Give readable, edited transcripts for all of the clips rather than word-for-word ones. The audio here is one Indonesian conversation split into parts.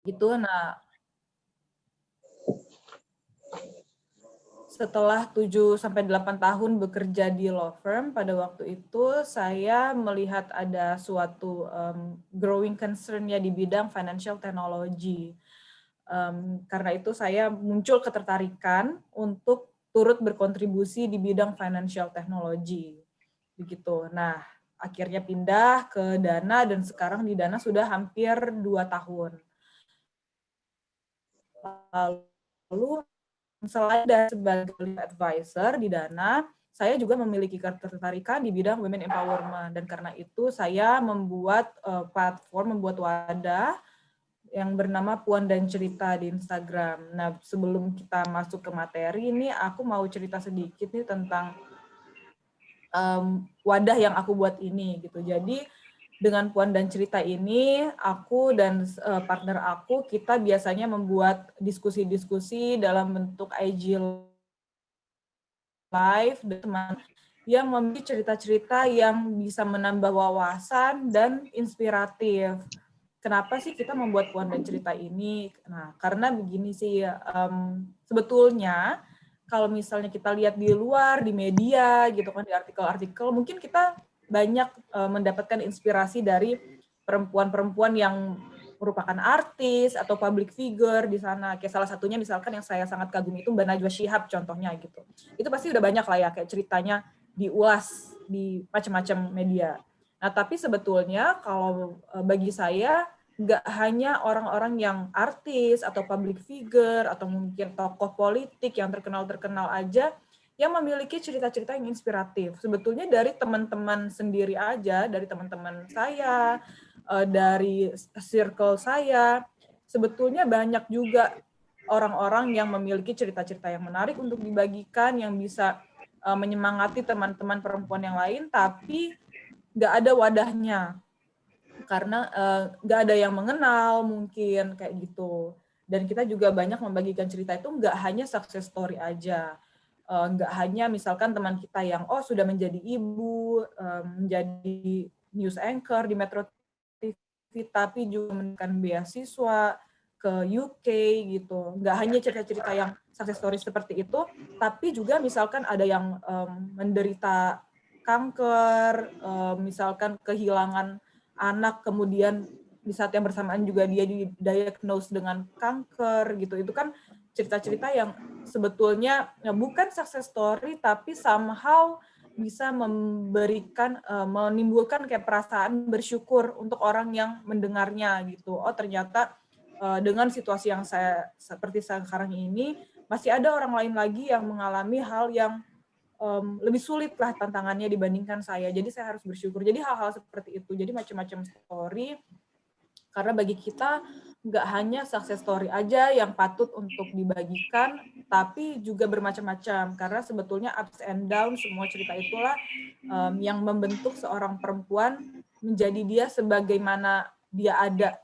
Gitu. Nah, setelah 7 sampai 8 tahun bekerja di law firm, pada waktu itu saya melihat ada suatu growing concern ya di bidang financial technology. Karena itu saya muncul ketertarikan untuk turut berkontribusi di bidang financial technology. Begitu. Nah, akhirnya pindah ke Dana dan sekarang di Dana sudah hampir 2 tahun. Lalu selain sebagai advisor di Dana, saya juga memiliki ketertarikan di bidang women empowerment, dan karena itu saya membuat platform, membuat wadah yang bernama Puan dan Cerita di Instagram. Nah, sebelum kita masuk ke materi ini, aku mau cerita sedikit nih tentang wadah yang aku buat ini gitu. Jadi dengan Puan dan Cerita ini, aku dan partner aku, kita biasanya membuat diskusi-diskusi dalam bentuk IG live dan teman yang memiliki cerita-cerita yang bisa menambah wawasan dan inspiratif. Kenapa sih kita membuat Puan dan Cerita ini? Nah, karena begini sih, sebetulnya kalau misalnya kita lihat di luar, di media gitu kan, di artikel-artikel, mungkin kita banyak mendapatkan inspirasi dari perempuan-perempuan yang merupakan artis atau public figure di sana. Kayak salah satunya misalkan yang saya sangat kagumi itu Mbak Najwa Shihab contohnya gitu. Itu pasti udah banyak lah ya kayak ceritanya diulas di macam-macam media. Nah, tapi sebetulnya kalau bagi saya nggak hanya orang-orang yang artis atau public figure atau mungkin tokoh politik yang terkenal-terkenal aja yang memiliki cerita-cerita yang inspiratif. Sebetulnya dari teman-teman sendiri aja, dari teman-teman saya, dari circle saya, sebetulnya banyak juga orang-orang yang memiliki cerita-cerita yang menarik untuk dibagikan, yang bisa menyemangati teman-teman perempuan yang lain, tapi nggak ada wadahnya karena nggak ada yang mengenal mungkin kayak gitu. Dan kita juga banyak membagikan cerita itu nggak hanya success story aja, nggak hanya misalkan teman kita yang sudah menjadi ibu, menjadi news anchor di Metro TV, tapi juga mendapatkan beasiswa ke UK gitu. Nggak hanya cerita-cerita yang success story seperti itu, tapi juga misalkan ada yang menderita kanker, misalkan kehilangan anak, kemudian di saat yang bersamaan juga dia didiagnose dengan kanker gitu. Itu kan cerita-cerita yang sebetulnya bukan success story, tapi somehow bisa menimbulkan kayak perasaan bersyukur untuk orang yang mendengarnya gitu. Oh, ternyata dengan situasi yang saya seperti sekarang ini masih ada orang lain lagi yang mengalami hal yang lebih sulit lah tantangannya dibandingkan saya. Jadi saya harus bersyukur. Jadi hal-hal seperti itu. Jadi macam-macam story. Karena bagi kita nggak hanya success story aja yang patut untuk dibagikan, tapi juga bermacam-macam. Karena sebetulnya ups and down semua cerita itulah yang membentuk seorang perempuan menjadi dia sebagaimana dia ada.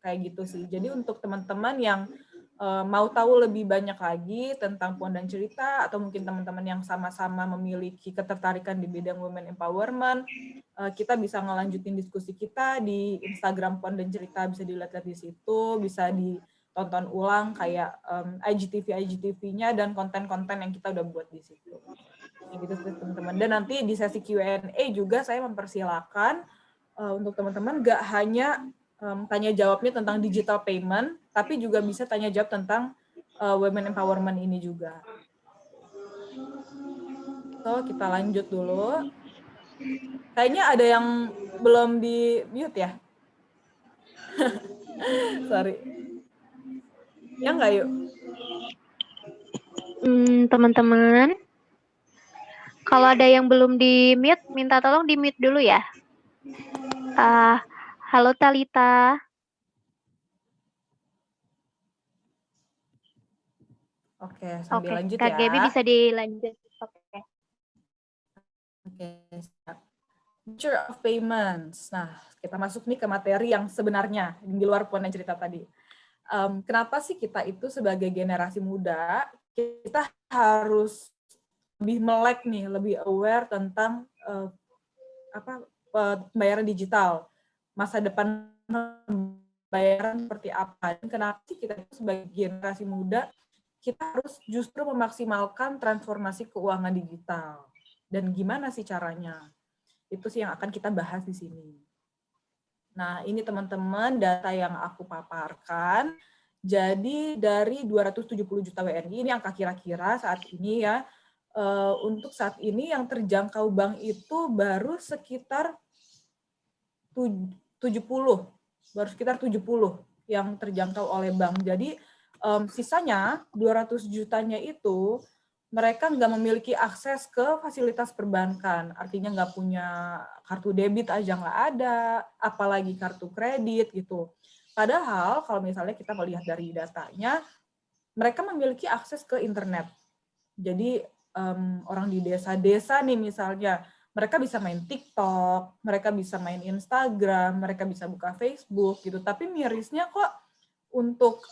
Kayak gitu sih. Jadi untuk teman-teman yang mau tahu lebih banyak lagi tentang Puan dan Cerita, atau mungkin teman-teman yang sama-sama memiliki ketertarikan di bidang women empowerment, kita bisa ngelanjutin diskusi kita di Instagram Puan dan Cerita, bisa dilihat-lihat di situ, bisa ditonton ulang kayak IGTV-nya dan konten-konten yang kita udah buat di situ. Gitu teman-teman. Dan nanti di sesi Q&A juga saya mempersilakan untuk teman-teman nggak hanya tanya jawabnya tentang digital payment, tapi juga bisa tanya jawab tentang women empowerment ini juga. So, kita lanjut dulu. Kayaknya ada yang belum di mute ya? Sorry. Ya nggak yuk? Teman-teman, kalau ada yang belum di mute, minta tolong di mute dulu ya. Halo Talita. Oke, sambil lanjut Kak ya. Gaby bisa dilanjut. Oke. Siap. Nature of payments. Nah, kita masuk nih ke materi yang sebenarnya di luar Puan yang cerita tadi. Kenapa sih kita itu sebagai generasi muda, kita harus lebih melek nih, lebih aware tentang pembayaran digital, masa depan bayaran seperti apa, dan kenapa sih kita itu sebagai generasi muda kita harus justru memaksimalkan transformasi keuangan digital, dan gimana sih caranya? Itu sih yang akan kita bahas di sini. Nah, ini teman-teman data yang aku paparkan. Jadi dari 270 juta WNI, ini angka kira-kira saat ini ya, untuk saat ini yang terjangkau bank itu baru sekitar 70, baru sekitar 70 yang terjangkau oleh bank. Jadi sisanya 200 jutanya itu mereka nggak memiliki akses ke fasilitas perbankan, artinya nggak punya kartu debit aja nggak ada, apalagi kartu kredit gitu. Padahal kalau misalnya kita melihat dari datanya, mereka memiliki akses ke internet. Jadi orang di desa-desa nih misalnya, mereka bisa main TikTok, mereka bisa main Instagram, mereka bisa buka Facebook gitu. Tapi mirisnya kok untuk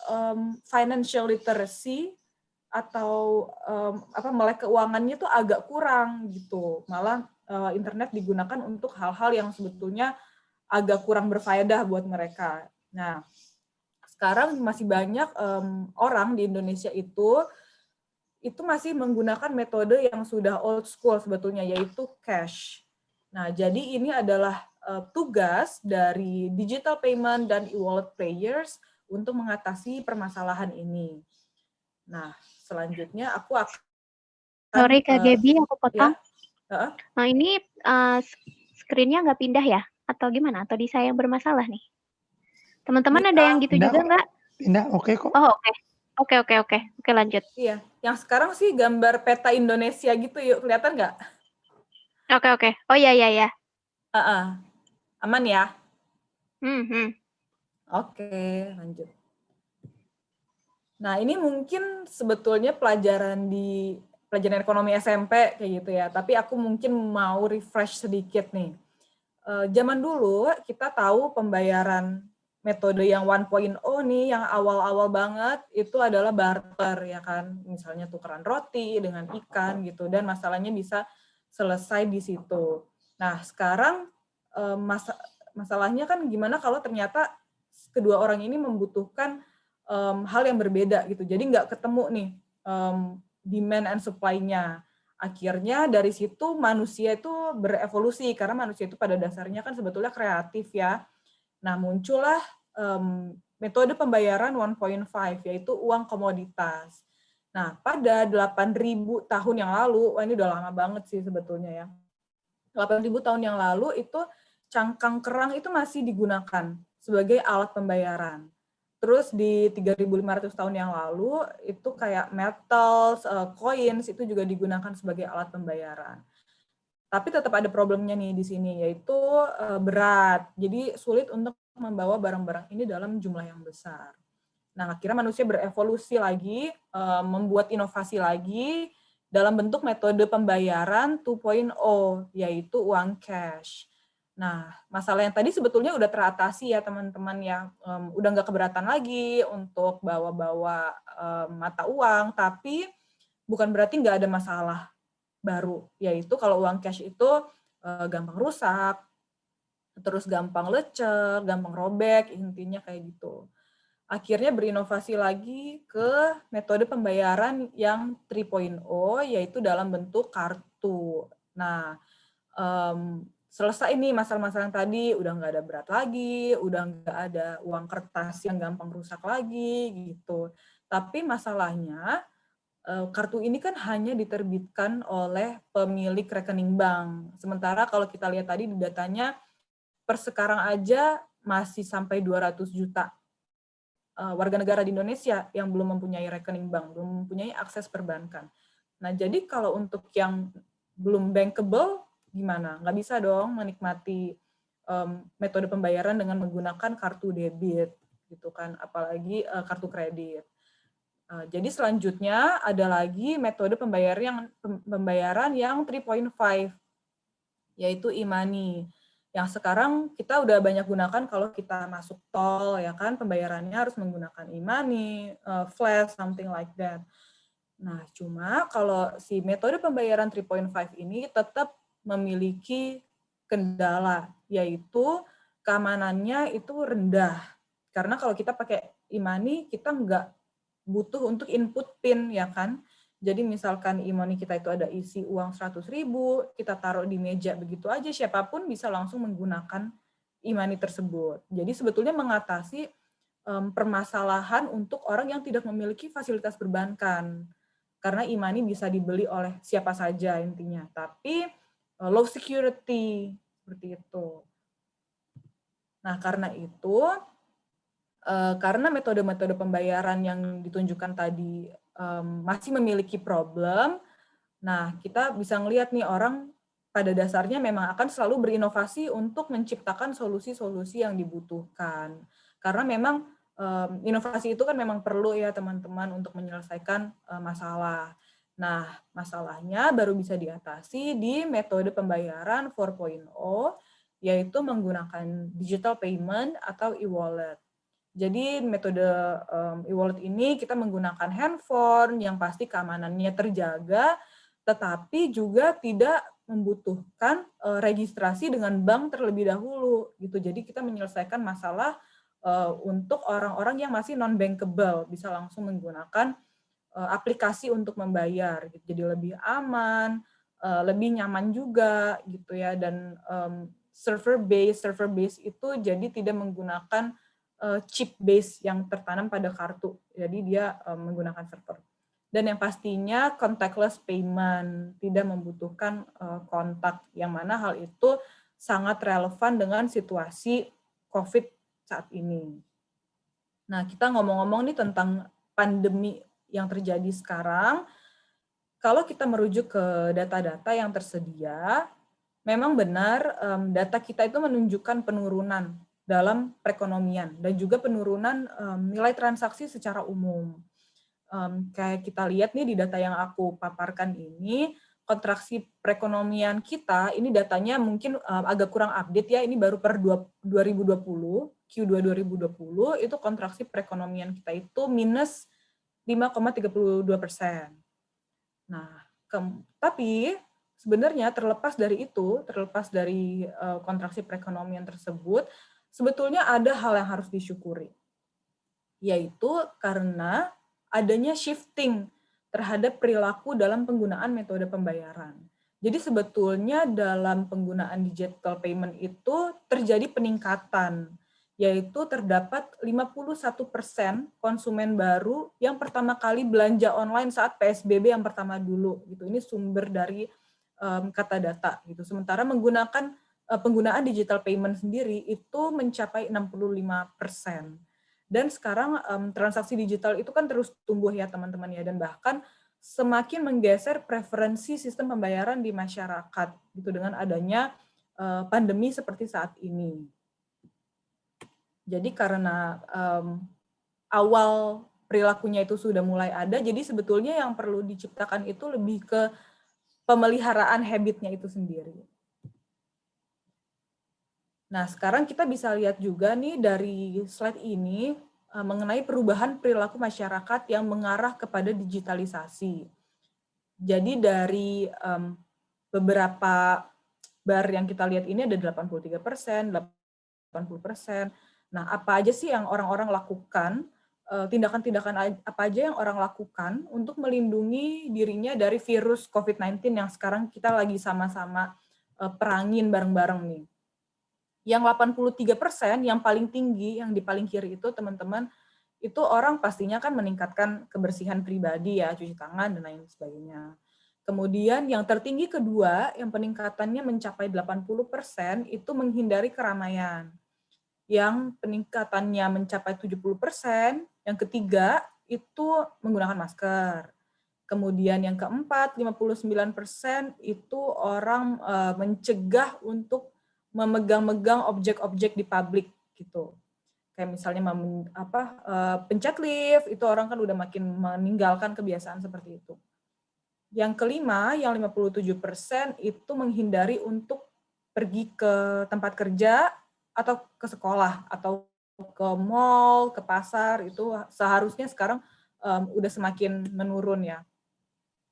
financial literacy atau melek keuangannya tuh agak kurang gitu. Malah internet digunakan untuk hal-hal yang sebetulnya agak kurang berfaedah buat mereka. Nah, sekarang masih banyak orang di Indonesia itu masih menggunakan metode yang sudah old school sebetulnya, yaitu cash. Nah, jadi ini adalah tugas dari digital payment dan e-wallet players untuk mengatasi permasalahan ini. Nah, selanjutnya aku akan Sorry Kak Gaby, aku potong. ya. Nah ini screen-nya nggak pindah ya? Atau gimana? Atau di saya yang bermasalah nih? Teman-teman ada yang gitu juga nggak? Pindah, oke kok. Oh oke. Oke, lanjut. Iya, yang sekarang sih gambar peta Indonesia gitu, yuk kelihatan nggak? Oke. Oh iya. Aman ya? Hmm. Oke, lanjut. Nah, ini mungkin sebetulnya pelajaran ekonomi SMP kayak gitu ya, tapi aku mungkin mau refresh sedikit nih. Zaman dulu kita tahu pembayaran metode yang 1.0 nih, yang awal-awal banget itu adalah barter ya kan, misalnya tukeran roti dengan ikan gitu, dan masalahnya bisa selesai di situ. Nah, sekarang masalahnya kan gimana kalau ternyata kedua orang ini membutuhkan hal yang berbeda gitu, jadi nggak ketemu nih demand and supply-nya. Akhirnya dari situ manusia itu berevolusi, karena manusia itu pada dasarnya kan sebetulnya kreatif ya. Nah, muncullah metode pembayaran 1.5, yaitu uang komoditas. Nah, pada 8.000 tahun yang lalu, wah ini udah lama banget sih sebetulnya ya. 8.000 tahun yang lalu itu cangkang kerang itu masih digunakan sebagai alat pembayaran. Terus di 3.500 tahun yang lalu itu kayak metals, coins itu juga digunakan sebagai alat pembayaran. Tapi tetap ada problemnya nih di sini, yaitu berat. Jadi sulit untuk membawa barang-barang ini dalam jumlah yang besar. Nah, akhirnya manusia berevolusi lagi, membuat inovasi lagi dalam bentuk metode pembayaran 2.0, yaitu uang cash. Nah, masalah yang tadi sebetulnya udah teratasi ya teman-teman ya, udah nggak keberatan lagi untuk bawa-bawa mata uang, tapi bukan berarti nggak ada masalah baru, yaitu kalau uang cash itu gampang rusak, terus gampang lecek, gampang robek, intinya kayak gitu. Akhirnya berinovasi lagi ke metode pembayaran yang 3.0, yaitu dalam bentuk kartu. Nah, selesai nih masalah-masalah yang tadi, udah nggak ada berat lagi, udah nggak ada uang kertas yang gampang rusak lagi, gitu. Tapi masalahnya, kartu ini kan hanya diterbitkan oleh pemilik rekening bank. Sementara kalau kita lihat tadi di datanya, per sekarang aja masih sampai 200 juta warga negara di Indonesia yang belum mempunyai rekening bank, belum mempunyai akses perbankan. Nah, jadi kalau untuk yang belum bankable, gimana? Nggak bisa dong menikmati metode pembayaran dengan menggunakan kartu debit, gitu kan, apalagi kartu kredit. Jadi selanjutnya ada lagi metode pembayaran yang 3.5, yaitu e-money. Yang sekarang kita udah banyak gunakan kalau kita masuk tol, ya kan, pembayarannya harus menggunakan e-money, flash, something like that. Nah, cuma kalau si metode pembayaran 3.5 ini tetap memiliki kendala, yaitu keamanannya itu rendah. Karena kalau kita pakai e-money, kita nggak butuh untuk input PIN, ya kan? Jadi misalkan e-money kita itu ada isi uang 100.000, kita taruh di meja begitu aja, siapapun bisa langsung menggunakan e-money tersebut. Jadi sebetulnya mengatasi permasalahan untuk orang yang tidak memiliki fasilitas perbankan. Karena e-money bisa dibeli oleh siapa saja intinya. Tapi low security, seperti itu. Nah, karena itu, karena metode-metode pembayaran yang ditunjukkan tadi masih memiliki problem, nah kita bisa ngelihat nih orang pada dasarnya memang akan selalu berinovasi untuk menciptakan solusi-solusi yang dibutuhkan. Karena memang inovasi itu kan memang perlu ya teman-teman untuk menyelesaikan masalah. Nah, masalahnya baru bisa diatasi di metode pembayaran 4.0, yaitu menggunakan digital payment atau e-wallet. Jadi metode e-wallet ini kita menggunakan handphone yang pasti keamanannya terjaga, tetapi juga tidak membutuhkan registrasi dengan bank terlebih dahulu gitu. Jadi kita menyelesaikan masalah untuk orang-orang yang masih non bankable, bisa langsung menggunakan aplikasi untuk membayar gitu. Jadi lebih aman, lebih nyaman juga gitu ya, dan server base itu jadi tidak menggunakan chip base yang tertanam pada kartu. Jadi dia menggunakan server. Dan yang pastinya contactless payment, tidak membutuhkan kontak, yang mana hal itu sangat relevan dengan situasi COVID saat ini. Nah, kita ngomong-ngomong nih tentang pandemi yang terjadi sekarang. Kalau kita merujuk ke data-data yang tersedia, memang benar data kita itu menunjukkan penurunan dalam perekonomian dan juga penurunan nilai transaksi secara umum. Kayak kita lihat nih di data yang aku paparkan ini, kontraksi perekonomian kita, ini datanya mungkin agak kurang update ya, ini baru per 2020, Q2 2020, itu kontraksi perekonomian kita itu minus 5,32%. Nah, tapi sebenarnya terlepas dari itu, terlepas dari kontraksi perekonomian tersebut, sebetulnya ada hal yang harus disyukuri, yaitu karena adanya shifting terhadap perilaku dalam penggunaan metode pembayaran. Jadi sebetulnya dalam penggunaan digital payment itu terjadi peningkatan, yaitu terdapat 51% konsumen baru yang pertama kali belanja online saat PSBB yang pertama dulu. Gitu. Ini sumber dari kata data. Gitu. Sementara menggunakan penggunaan digital payment sendiri itu mencapai 65%. Dan sekarang transaksi digital itu kan terus tumbuh ya teman-teman ya, dan bahkan semakin menggeser preferensi sistem pembayaran di masyarakat gitu dengan adanya pandemi seperti saat ini. Jadi karena awal perilakunya itu sudah mulai ada, jadi sebetulnya yang perlu diciptakan itu lebih ke pemeliharaan habitnya itu sendiri. Nah, sekarang kita bisa lihat juga nih dari slide ini mengenai perubahan perilaku masyarakat yang mengarah kepada digitalisasi. Jadi dari beberapa bar yang kita lihat ini ada 83%, 80%. Nah, apa aja sih yang orang-orang lakukan, tindakan-tindakan apa aja yang orang lakukan untuk melindungi dirinya dari virus COVID-19 yang sekarang kita lagi sama-sama perangin bareng-bareng nih. Yang 83% yang paling tinggi, yang di paling kiri itu teman-teman, itu orang pastinya kan meningkatkan kebersihan pribadi ya, cuci tangan dan lain sebagainya. Kemudian yang tertinggi kedua, yang peningkatannya mencapai 80%, itu menghindari keramaian. Yang peningkatannya mencapai 70%, yang ketiga itu menggunakan masker. Kemudian yang keempat, 59% itu orang mencegah untuk memegang-megang objek-objek di publik gitu. Kayak misalnya pencet lift, itu orang kan udah makin meninggalkan kebiasaan seperti itu. Yang kelima, yang 57% itu menghindari untuk pergi ke tempat kerja atau ke sekolah atau ke mall, ke pasar, itu seharusnya sekarang udah semakin menurun ya.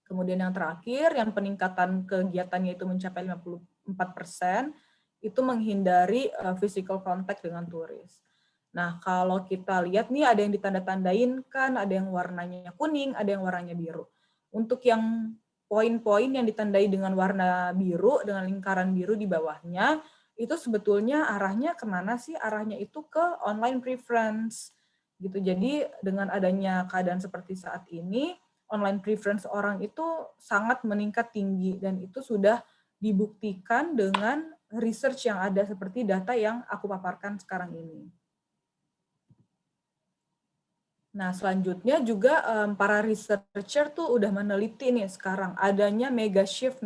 Kemudian yang terakhir, yang peningkatan kegiatannya itu mencapai 54%, itu menghindari physical contact dengan turis. Nah, kalau kita lihat nih ada yang ditanda-tandain kan, ada yang warnanya kuning, ada yang warnanya biru. Untuk yang poin-poin yang ditandai dengan warna biru, dengan lingkaran biru di bawahnya, itu sebetulnya arahnya kemana sih? Arahnya itu ke online preference. Gitu. Jadi dengan adanya keadaan seperti saat ini, online preference orang itu sangat meningkat tinggi, dan itu sudah dibuktikan dengan research yang ada seperti data yang aku paparkan sekarang ini. Nah, selanjutnya juga para researcher tuh udah meneliti nih sekarang adanya mega shift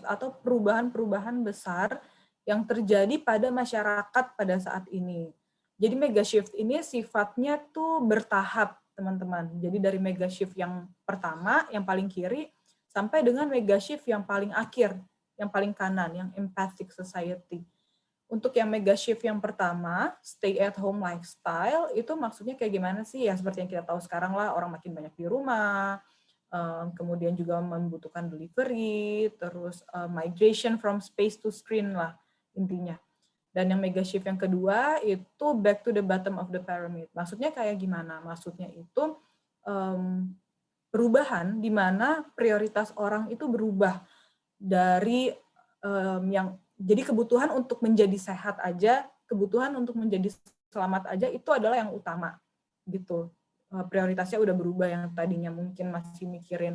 atau perubahan-perubahan besar yang terjadi pada masyarakat pada saat ini. Jadi mega shift ini sifatnya tuh bertahap, teman-teman. Jadi dari mega shift yang pertama, yang paling kiri, sampai dengan mega shift yang paling akhir, yang paling kanan, yang empathic society. Untuk yang mega shift yang pertama, stay at home lifestyle, itu maksudnya kayak gimana sih? Ya seperti yang kita tahu sekarang lah, orang makin banyak di rumah, kemudian juga membutuhkan delivery, terus migration from space to screen lah intinya. Dan yang mega shift yang kedua itu back to the bottom of the pyramid. Maksudnya kayak gimana? Maksudnya itu perubahan di mana prioritas orang itu berubah dari yang jadi kebutuhan untuk menjadi sehat aja, kebutuhan untuk menjadi selamat aja itu adalah yang utama gitu. Prioritasnya udah berubah, yang tadinya mungkin masih mikirin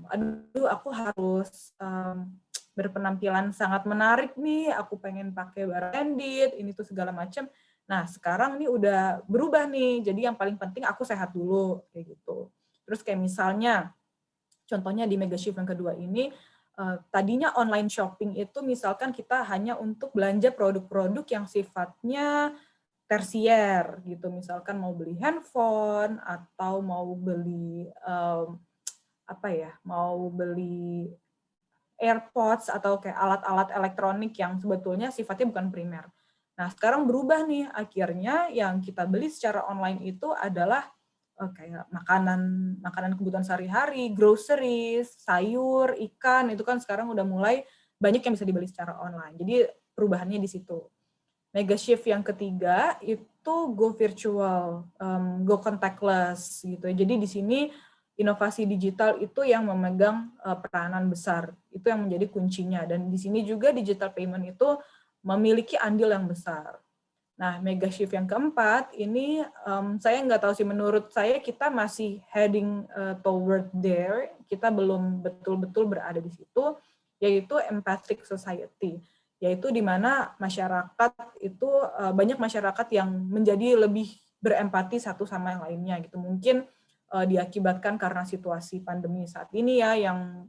aduh aku harus berpenampilan sangat menarik nih, aku pengen pakai branded, ini tuh segala macam. Nah, sekarang nih udah berubah nih. Jadi yang paling penting aku sehat dulu kayak gitu. Terus kayak misalnya contohnya di mega shift yang kedua ini, tadinya online shopping itu misalkan kita hanya untuk belanja produk-produk yang sifatnya tersier gitu, misalkan mau beli handphone atau mau beli mau beli AirPods atau kayak alat-alat elektronik yang sebetulnya sifatnya bukan primer. Nah, sekarang berubah nih, akhirnya yang kita beli secara online itu adalah kayak makanan kebutuhan sehari-hari, groceries, sayur, ikan, itu kan sekarang udah mulai banyak yang bisa dibeli secara online. Jadi perubahannya di situ. Mega shift yang ketiga itu go virtual, go contactless gitu. Jadi di sini inovasi digital itu yang memegang peranan besar. Itu yang menjadi kuncinya. Dan di sini juga digital payment itu memiliki andil yang besar. Nah, mega shift yang keempat, ini saya nggak tahu sih, menurut saya kita masih heading toward there, kita belum betul-betul berada di situ, yaitu empathic society, yaitu di mana masyarakat itu, banyak masyarakat yang menjadi lebih berempati satu sama yang lainnya, gitu. Mungkin diakibatkan karena situasi pandemi saat ini ya, yang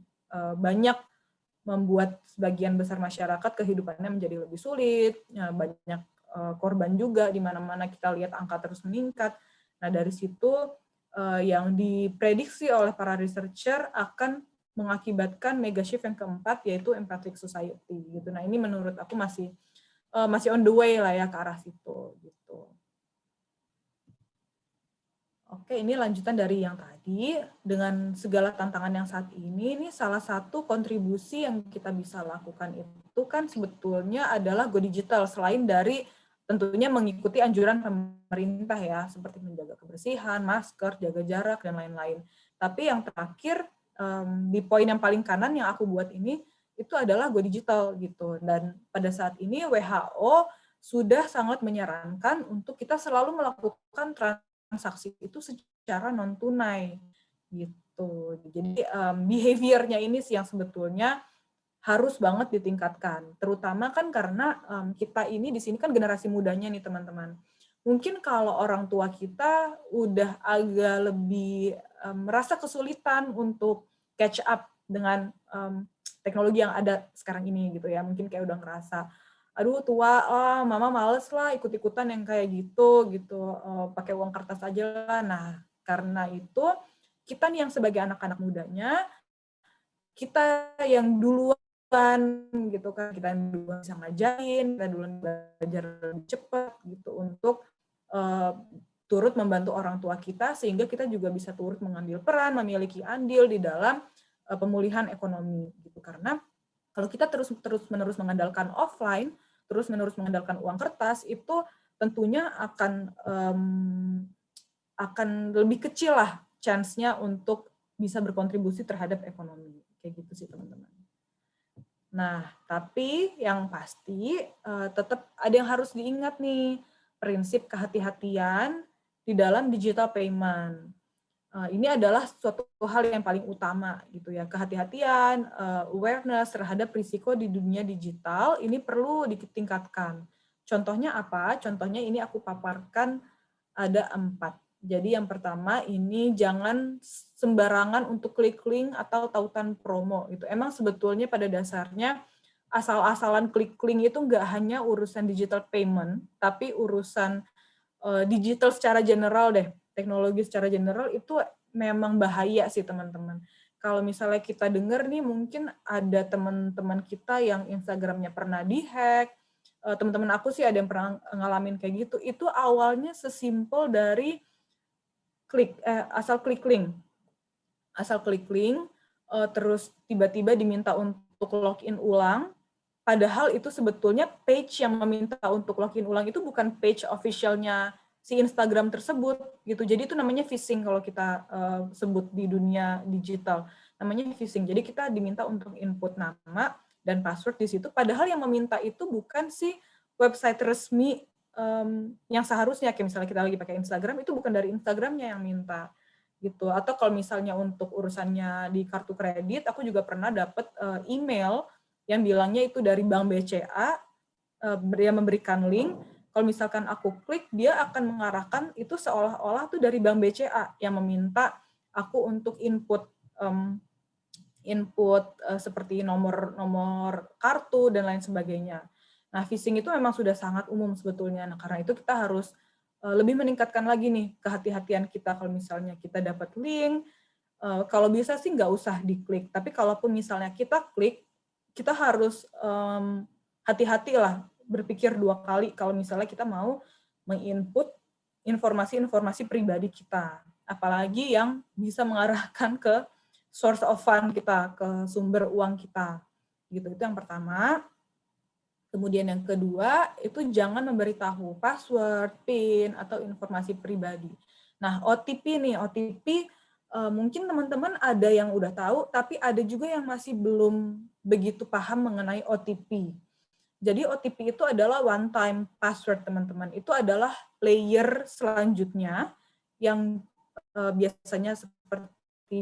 banyak membuat sebagian besar masyarakat kehidupannya menjadi lebih sulit, banyak korban juga, di mana-mana kita lihat angka terus meningkat. Nah, dari situ yang diprediksi oleh para researcher akan mengakibatkan mega shift yang keempat, yaitu empathic society. Gitu. Nah, ini menurut aku masih on the way lah ya ke arah situ. Gitu. Oke, ini lanjutan dari yang tadi. Dengan segala tantangan yang saat ini salah satu kontribusi yang kita bisa lakukan itu kan sebetulnya adalah go digital, selain dari tentunya mengikuti anjuran pemerintah ya, seperti menjaga kebersihan, masker, jaga jarak, dan lain-lain. Tapi yang terakhir, di poin yang paling kanan yang aku buat ini, itu adalah go digital gitu. Dan pada saat ini WHO sudah sangat menyarankan untuk kita selalu melakukan transaksi itu secara non tunai gitu. Jadi behavior-nya ini sih yang sebetulnya harus banget ditingkatkan. Terutama kan karena kita ini di sini kan generasi mudanya nih teman-teman. Mungkin kalau orang tua kita udah agak lebih merasa kesulitan untuk catch up dengan teknologi yang ada sekarang ini gitu ya. Mungkin kayak udah ngerasa aduh tua, mama males lah ikut-ikutan yang kayak gitu, pakai uang kertas aja lah. Nah, karena itu kita nih yang sebagai anak-anak mudanya, kita yang duluan gitu kan, kita yang duluan bisa ngajarin, kita duluan belajar lebih cepat gitu untuk turut membantu orang tua kita, sehingga kita juga bisa turut mengambil peran, memiliki andil di dalam pemulihan ekonomi gitu. Karena kalau kita terus-menerus mengandalkan offline, terus-menerus mengandalkan uang kertas, itu tentunya akan lebih kecil lah chance-nya untuk bisa berkontribusi terhadap ekonomi. Kayak gitu sih, teman-teman. Nah, tapi yang pasti tetap ada yang harus diingat nih, prinsip kehati-hatian di dalam digital payment. Ini adalah suatu hal yang paling utama gitu ya. Kehati-hatian, awareness terhadap risiko di dunia digital ini perlu ditingkatkan. Contohnya apa? Contohnya ini aku paparkan ada 4. Jadi yang pertama ini jangan sembarangan untuk klik link atau tautan promo gitu. Emang sebetulnya pada dasarnya asal-asalan klik link itu nggak hanya urusan digital payment, tapi urusan digital secara general deh. Teknologi secara general itu memang bahaya sih, teman-teman. Kalau misalnya kita dengar nih, mungkin ada teman-teman kita yang Instagramnya pernah dihack, teman-teman aku sih ada yang pernah ngalamin kayak gitu. Itu awalnya sesimpel dari asal klik link, terus tiba-tiba diminta untuk login ulang, padahal itu sebetulnya page yang meminta untuk login ulang itu bukan page officialnya si Instagram tersebut gitu. Jadi itu namanya phishing kalau kita sebut di dunia digital. Namanya phishing. Jadi kita diminta untuk input nama dan password di situ, padahal yang meminta itu bukan si website resmi yang seharusnya, kayak misalnya kita lagi pakai Instagram, itu bukan dari Instagramnya yang minta gitu. Atau kalau misalnya untuk urusannya di kartu kredit, aku juga pernah dapat email yang bilangnya itu dari Bank BCA, dia memberikan link, kalau misalkan aku klik, dia akan mengarahkan itu seolah-olah tuh dari Bank BCA yang meminta aku untuk input seperti nomor kartu dan lain sebagainya. Nah, phishing itu memang sudah sangat umum sebetulnya. Nah, karena itu kita harus lebih meningkatkan lagi nih kehati-hatian kita kalau misalnya kita dapat link, kalau bisa sih nggak usah diklik. Tapi kalaupun misalnya kita klik, kita harus hati-hati lah, berpikir 2 kali kalau misalnya kita mau menginput informasi-informasi pribadi kita. Apalagi yang bisa mengarahkan ke source of fund kita, ke sumber uang kita. Gitu, itu yang pertama. Kemudian yang kedua, itu jangan memberitahu password, PIN, atau informasi pribadi. Nah, OTP nih, OTP mungkin teman-teman ada yang udah tahu, tapi ada juga yang masih belum begitu paham mengenai OTP. Jadi OTP itu adalah one time password, teman-teman. Itu adalah layer selanjutnya yang biasanya seperti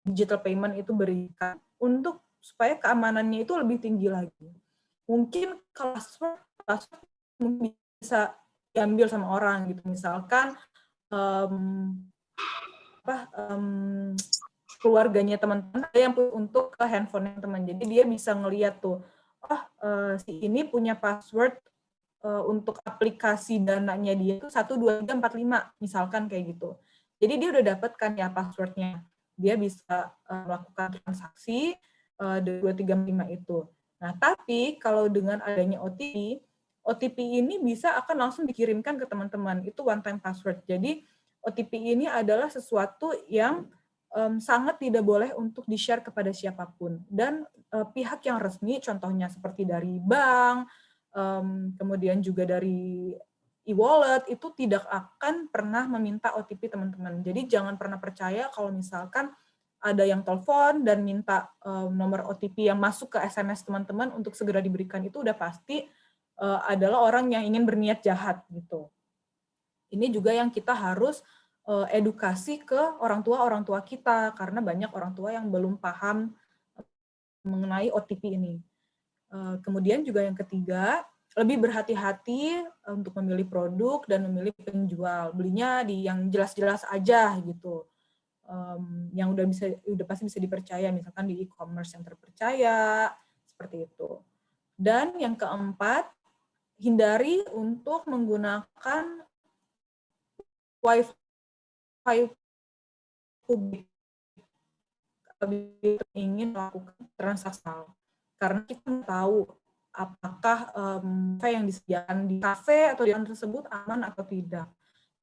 digital payment itu berikan untuk supaya keamanannya itu lebih tinggi lagi. Mungkin password mungkin bisa diambil sama orang gitu, misalkan keluarganya teman-teman ada yang untuk ke handphone teman, jadi dia bisa ngeliat tuh, si ini punya password untuk aplikasi dananya dia itu 1, 2, 3, 4, 5 misalkan kayak gitu. Jadi dia udah dapatkan ya passwordnya, dia bisa melakukan transaksi 2, 3, 5 itu. Nah, tapi kalau dengan adanya OTP ini bisa akan langsung dikirimkan ke teman-teman. Itu one time password. Jadi OTP ini adalah sesuatu yang sangat tidak boleh untuk di-share kepada siapapun. Dan pihak yang resmi, contohnya seperti dari bank, kemudian juga dari e-wallet, itu tidak akan pernah meminta OTP teman-teman. Jadi jangan pernah percaya kalau misalkan ada yang telepon dan minta nomor OTP yang masuk ke SMS teman-teman untuk segera diberikan, itu udah pasti adalah orang yang ingin berniat jahat gitu. Ini juga yang kita harus edukasi ke orang tua kita, karena banyak orang tua yang belum paham mengenai OTP ini. Kemudian juga yang ketiga, lebih berhati-hati untuk memilih produk dan memilih penjual. Belinya di yang jelas-jelas aja gitu. Yang udah pasti bisa dipercaya, misalkan di e-commerce yang terpercaya, seperti itu. Dan yang keempat, hindari untuk menggunakan Wi-Fi publik kalau ingin melakukan transaksi, karena kita tahu apakah Wi-Fi yang disediakan di kafe atau di tersebut aman atau tidak.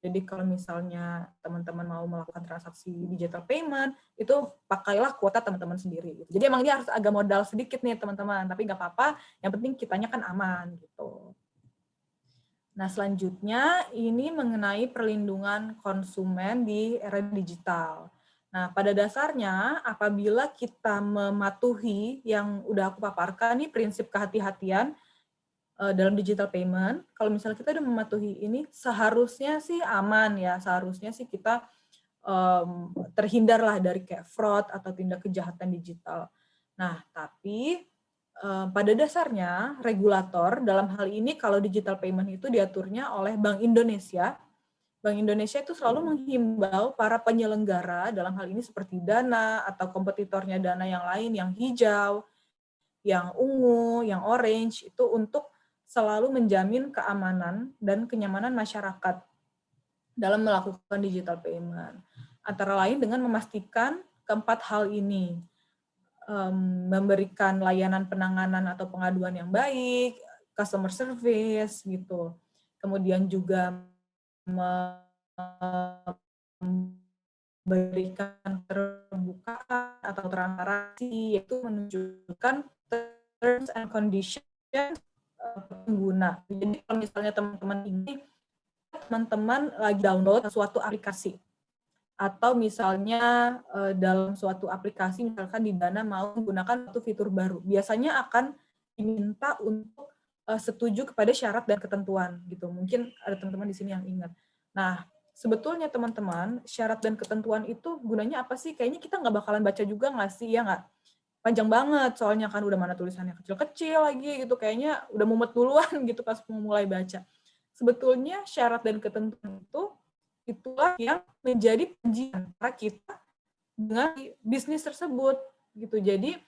Jadi kalau misalnya teman-teman mau melakukan transaksi digital payment, itu pakailah kuota teman-teman sendiri. Gitu. Jadi emang dia harus agak modal sedikit nih teman-teman, tapi nggak apa-apa, yang penting kitanya kan aman gitu. Nah selanjutnya ini mengenai perlindungan konsumen di era digital. Nah pada dasarnya apabila kita mematuhi yang udah aku paparkan nih prinsip kehati-hatian, dalam digital payment, kalau misalnya kita udah mematuhi ini, seharusnya sih aman ya, seharusnya sih kita terhindarlah dari kayak fraud atau tindak kejahatan digital. Nah, tapi pada dasarnya regulator dalam hal ini kalau digital payment itu diaturnya oleh Bank Indonesia. Bank Indonesia itu selalu menghimbau para penyelenggara dalam hal ini seperti Dana atau kompetitornya Dana yang lain yang hijau, yang ungu, yang orange itu untuk selalu menjamin keamanan dan kenyamanan masyarakat dalam melakukan digital payment. Antara lain dengan memastikan keempat hal ini, memberikan layanan penanganan atau pengaduan yang baik, customer service gitu. Kemudian juga memberikan terbukaan atau transparansi, yaitu menunjukkan terms and conditions pengguna. Jadi kalau misalnya teman-teman ini, teman-teman lagi download suatu aplikasi, atau misalnya dalam suatu aplikasi, misalkan di Dana mau menggunakan satu fitur baru, biasanya akan diminta untuk setuju kepada syarat dan ketentuan gitu. Mungkin ada teman-teman di sini yang ingat. Nah, sebetulnya teman-teman, syarat dan ketentuan itu gunanya apa sih? Kayaknya kita nggak bakalan baca juga nggak sih, ya nggak? Panjang banget, soalnya kan udah mana tulisannya kecil-kecil lagi gitu, kayaknya udah mumet duluan gitu pas mulai baca. Sebetulnya syarat dan ketentuan itu itulah yang menjadi penjian antara kita dengan bisnis tersebut gitu. Jadi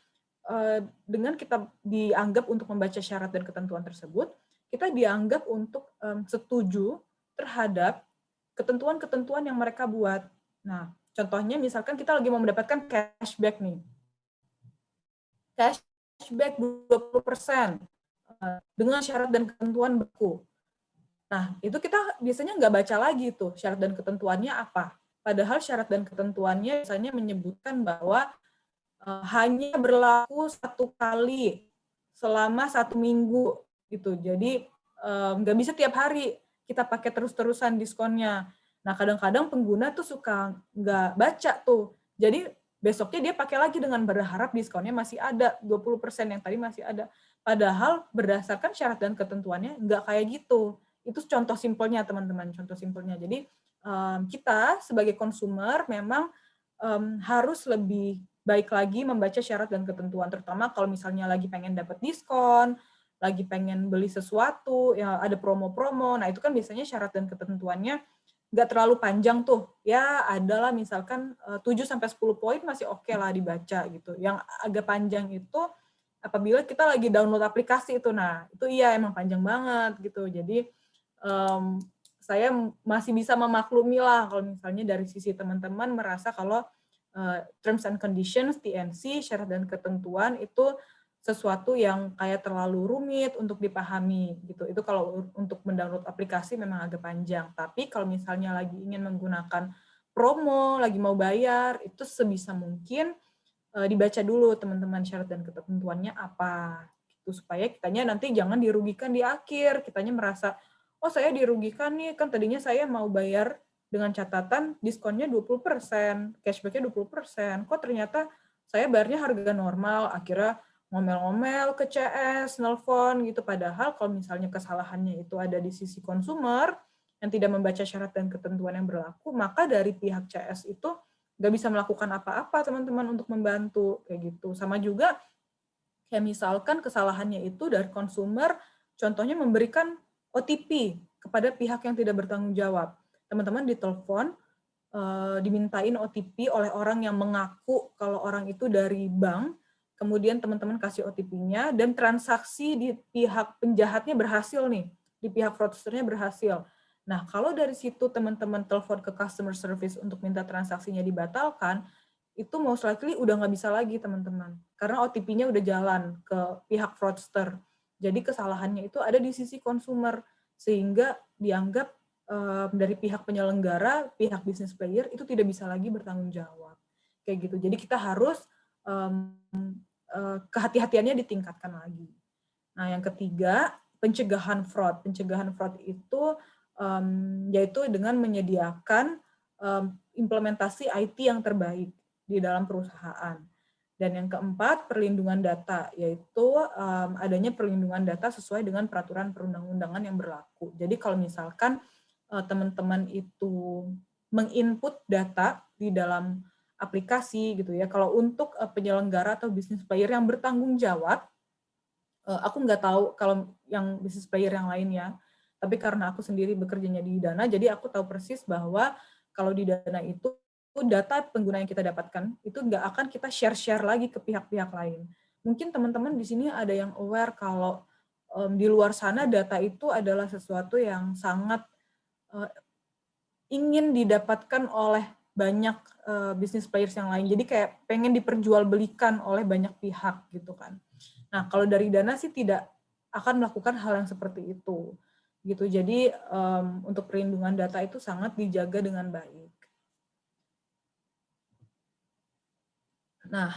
dengan kita dianggap untuk membaca syarat dan ketentuan tersebut, kita dianggap untuk setuju terhadap ketentuan-ketentuan yang mereka buat. Nah, contohnya misalkan kita lagi mau mendapatkan cashback nih. Cashback 20% dengan syarat dan ketentuan berlaku. Nah, itu kita biasanya nggak baca lagi tuh syarat dan ketentuannya apa. Padahal syarat dan ketentuannya biasanya menyebutkan bahwa hanya berlaku 1 kali selama 1 minggu gitu. Jadi nggak bisa tiap hari kita pakai terus-terusan diskonnya. Nah, kadang-kadang pengguna tuh suka nggak baca tuh. Jadi besoknya dia pakai lagi dengan berharap diskonnya masih ada, 20% yang tadi masih ada. Padahal berdasarkan syarat dan ketentuannya nggak kayak gitu. Itu contoh simpelnya teman-teman, contoh simpelnya. Jadi kita sebagai konsumer memang harus lebih baik lagi membaca syarat dan ketentuan, terutama kalau misalnya lagi pengen dapat diskon, lagi pengen beli sesuatu, ya ada promo-promo, nah itu kan biasanya syarat dan ketentuannya nggak terlalu panjang tuh, ya adalah misalkan 7-10 poin masih oke lah dibaca gitu. Yang agak panjang itu apabila kita lagi download aplikasi itu, nah itu iya emang panjang banget gitu. Jadi saya masih bisa memaklumi lah kalau misalnya dari sisi teman-teman merasa kalau terms and conditions, TNC, syarat dan ketentuan itu sesuatu yang kayak terlalu rumit untuk dipahami gitu. Itu kalau untuk mendownload aplikasi memang agak panjang. Tapi kalau misalnya lagi ingin menggunakan promo, lagi mau bayar, itu sebisa mungkin dibaca dulu teman-teman syarat dan ketentuannya apa. Gitu, supaya kitanya nanti jangan dirugikan di akhir. Kitanya merasa, oh saya dirugikan nih, kan tadinya saya mau bayar dengan catatan diskonnya 20%, cashback-nya 20%. Kok ternyata saya bayarnya harga normal, akhirnya ngomel-ngomel ke CS, nelfon gitu. Padahal kalau misalnya kesalahannya itu ada di sisi konsumer yang tidak membaca syarat dan ketentuan yang berlaku, maka dari pihak CS itu nggak bisa melakukan apa-apa teman-teman untuk membantu kayak gitu. Sama juga kayak misalkan kesalahannya itu dari konsumer, contohnya memberikan OTP kepada pihak yang tidak bertanggung jawab. Teman-teman ditelepon, dimintain OTP oleh orang yang mengaku kalau orang itu dari bank, kemudian teman-teman kasih OTP-nya, dan transaksi di pihak penjahatnya berhasil nih, di pihak fraudsternya berhasil. Nah, kalau dari situ teman-teman telepon ke customer service untuk minta transaksinya dibatalkan, itu most likely udah nggak bisa lagi teman-teman. Karena OTP-nya udah jalan ke pihak fraudster. Jadi kesalahannya itu ada di sisi konsumer, sehingga dianggap dari pihak penyelenggara, pihak business player itu tidak bisa lagi bertanggung jawab. Kayak gitu. Jadi kita harus kehati-hatiannya ditingkatkan lagi. Nah, yang ketiga, pencegahan fraud. Pencegahan fraud itu yaitu dengan menyediakan implementasi IT yang terbaik di dalam perusahaan. Dan yang keempat, perlindungan data, yaitu adanya perlindungan data sesuai dengan peraturan perundang-undangan yang berlaku. Jadi kalau misalkan teman-teman itu menginput data di dalam aplikasi gitu ya, kalau untuk penyelenggara atau business player yang bertanggung jawab, aku nggak tahu kalau yang business player yang lain ya, tapi karena aku sendiri bekerjanya di Dana, jadi aku tahu persis bahwa kalau di Dana itu data pengguna yang kita dapatkan itu nggak akan kita share lagi ke pihak-pihak lain. Mungkin teman-teman di sini ada yang aware kalau di luar sana data itu adalah sesuatu yang sangat ingin didapatkan oleh banyak business players yang lain. Jadi kayak pengen diperjualbelikan oleh banyak pihak gitu kan. Nah, kalau dari Dana sih tidak akan melakukan hal yang seperti itu. Gitu. Jadi untuk perlindungan data itu sangat dijaga dengan baik. Nah,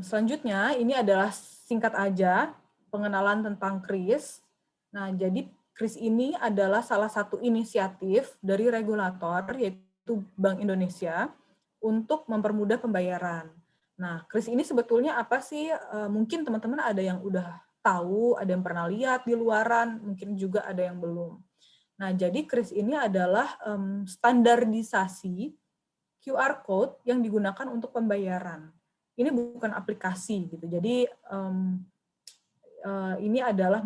selanjutnya ini adalah singkat aja pengenalan tentang KRIS. Nah, jadi KRIS ini adalah salah satu inisiatif dari regulator, yaitu Bank Indonesia, untuk mempermudah pembayaran. Nah, KRIS ini sebetulnya apa sih? Mungkin teman-teman ada yang udah tahu, ada yang pernah lihat di luaran, mungkin juga ada yang belum. Nah, jadi KRIS ini adalah standarisasi QR code yang digunakan untuk pembayaran. Ini bukan aplikasi gitu. Jadi ini adalah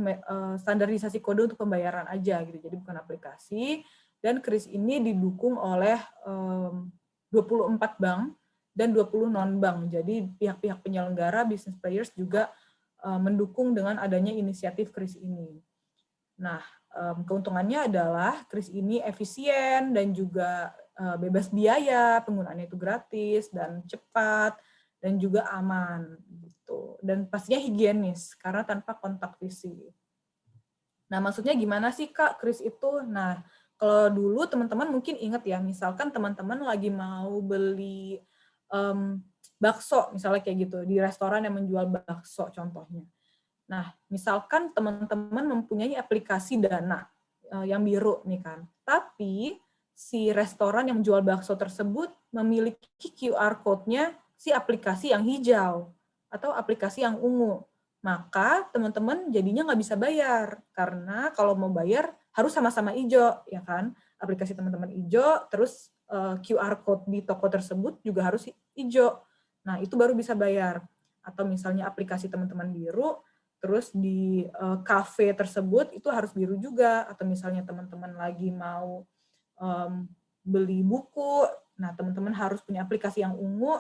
standarisasi kode untuk pembayaran aja gitu. Jadi bukan aplikasi. Dan KRIS ini didukung oleh 24 bank dan 20 non-bank. Jadi pihak-pihak penyelenggara, business players juga mendukung dengan adanya inisiatif KRIS ini. Nah, keuntungannya adalah KRIS ini efisien dan juga bebas biaya, penggunaannya itu gratis dan cepat dan juga aman gitu. Dan pastinya higienis karena tanpa kontak fisik. Nah, maksudnya gimana sih Kak KRIS itu? Nah, kalau dulu teman-teman mungkin ingat ya, misalkan teman-teman lagi mau beli bakso misalnya kayak gitu di restoran yang menjual bakso contohnya. Nah, misalkan teman-teman mempunyai aplikasi Dana yang biru nih kan, tapi si restoran yang jual bakso tersebut memiliki QR code-nya si aplikasi yang hijau atau aplikasi yang ungu. Maka teman-teman jadinya nggak bisa bayar, karena kalau mau bayar harus sama-sama hijau, ya kan? Aplikasi teman-teman hijau, terus QR code di toko tersebut juga harus hijau. Nah, itu baru bisa bayar. Atau misalnya aplikasi teman-teman biru, terus di kafe tersebut itu harus biru juga, atau misalnya teman-teman lagi mau beli buku, nah teman-teman harus punya aplikasi yang ungu,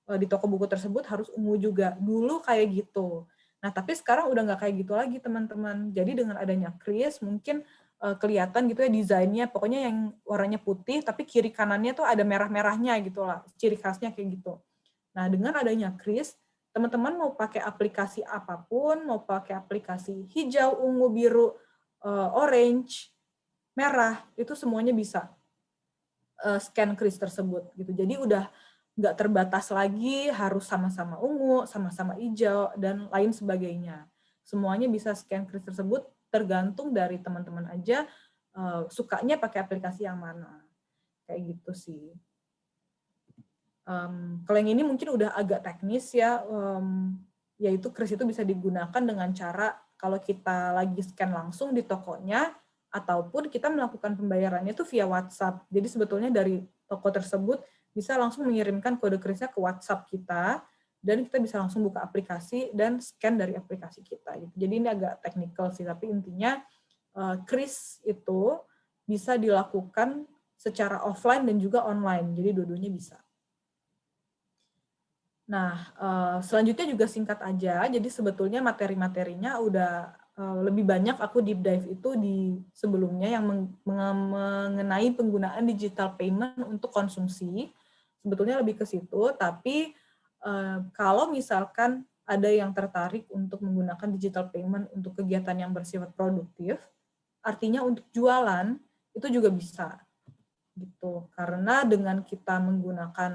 di toko buku tersebut harus ungu juga. Dulu kayak gitu. Nah, tapi sekarang udah nggak kayak gitu lagi teman-teman. Jadi dengan adanya KRIS mungkin kelihatan gitu ya desainnya, pokoknya yang warnanya putih, tapi kiri kanannya tuh ada merah-merahnya gitu lah, ciri khasnya kayak gitu. Nah, dengan adanya KRIS, teman-teman mau pakai aplikasi apapun, mau pakai aplikasi hijau, ungu, biru, orange, merah, itu semuanya bisa scan KRIS tersebut gitu. Jadi udah nggak terbatas lagi harus sama-sama ungu, sama-sama hijau, dan lain sebagainya. Semuanya bisa scan KRIS tersebut, tergantung dari teman-teman aja sukanya pakai aplikasi yang mana. Kayak gitu sih. Kalau yang ini mungkin udah agak teknis ya, yaitu KRIS itu bisa digunakan dengan cara kalau kita lagi scan langsung di tokonya, ataupun kita melakukan pembayarannya itu via WhatsApp. Jadi sebetulnya dari toko tersebut bisa langsung mengirimkan kode KRIS-nya ke WhatsApp kita, dan kita bisa langsung buka aplikasi dan scan dari aplikasi kita. Jadi ini agak teknikal sih, tapi intinya KRIS itu bisa dilakukan secara offline dan juga online, jadi dua-duanya bisa. Nah, selanjutnya juga singkat aja, jadi sebetulnya materi-materinya udah lebih banyak aku deep dive itu di sebelumnya yang mengenai penggunaan digital payment untuk konsumsi, sebetulnya lebih ke situ, tapi kalau misalkan ada yang tertarik untuk menggunakan digital payment untuk kegiatan yang bersifat produktif, artinya untuk jualan, itu juga bisa gitu. Karena dengan kita menggunakan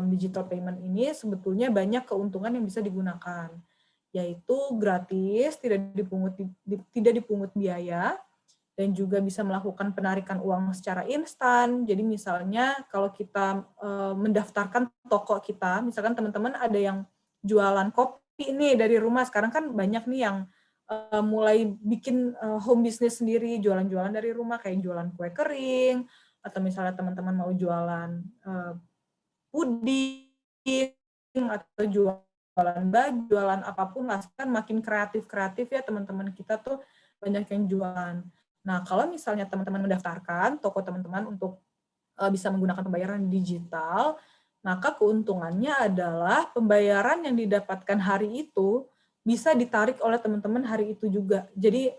digital payment ini sebetulnya banyak keuntungan yang bisa digunakan, yaitu gratis, tidak dipungut biaya, dan juga bisa melakukan penarikan uang secara instan. Jadi misalnya kalau kita mendaftarkan toko kita, misalkan teman-teman ada yang jualan kopi nih dari rumah, sekarang kan banyak nih yang mulai bikin home business sendiri, jualan-jualan dari rumah, kayak jualan kue kering, atau misalnya teman-teman mau jualan puding, atau jualan baju, jualan apapun lah, kan makin kreatif-kreatif ya teman-teman kita tuh banyak yang jualan. Nah, kalau misalnya teman-teman mendaftarkan toko teman-teman untuk bisa menggunakan pembayaran digital, maka keuntungannya adalah pembayaran yang didapatkan hari itu bisa ditarik oleh teman-teman hari itu juga. Jadi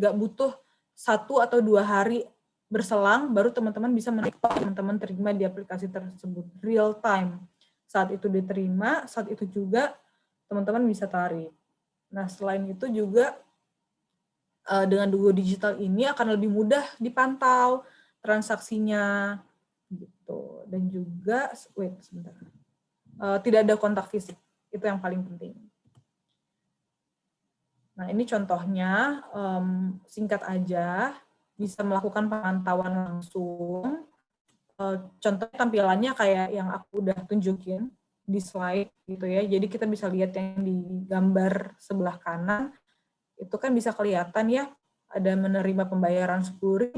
nggak butuh 1 atau 2 hari berselang baru teman-teman bisa menarik teman-teman terima di aplikasi tersebut real time. Saat itu diterima, saat itu juga teman-teman bisa tarik. Nah, selain itu juga dengan Go Digital ini akan lebih mudah dipantau transaksinya gitu, dan juga sebentar, tidak ada kontak fisik, itu yang paling penting. Nah, ini contohnya, singkat aja, bisa melakukan pemantauan langsung. Contoh tampilannya kayak yang aku udah tunjukin di slide gitu ya. Jadi kita bisa lihat yang di gambar sebelah kanan, itu kan bisa kelihatan ya, ada menerima pembayaran 10.000,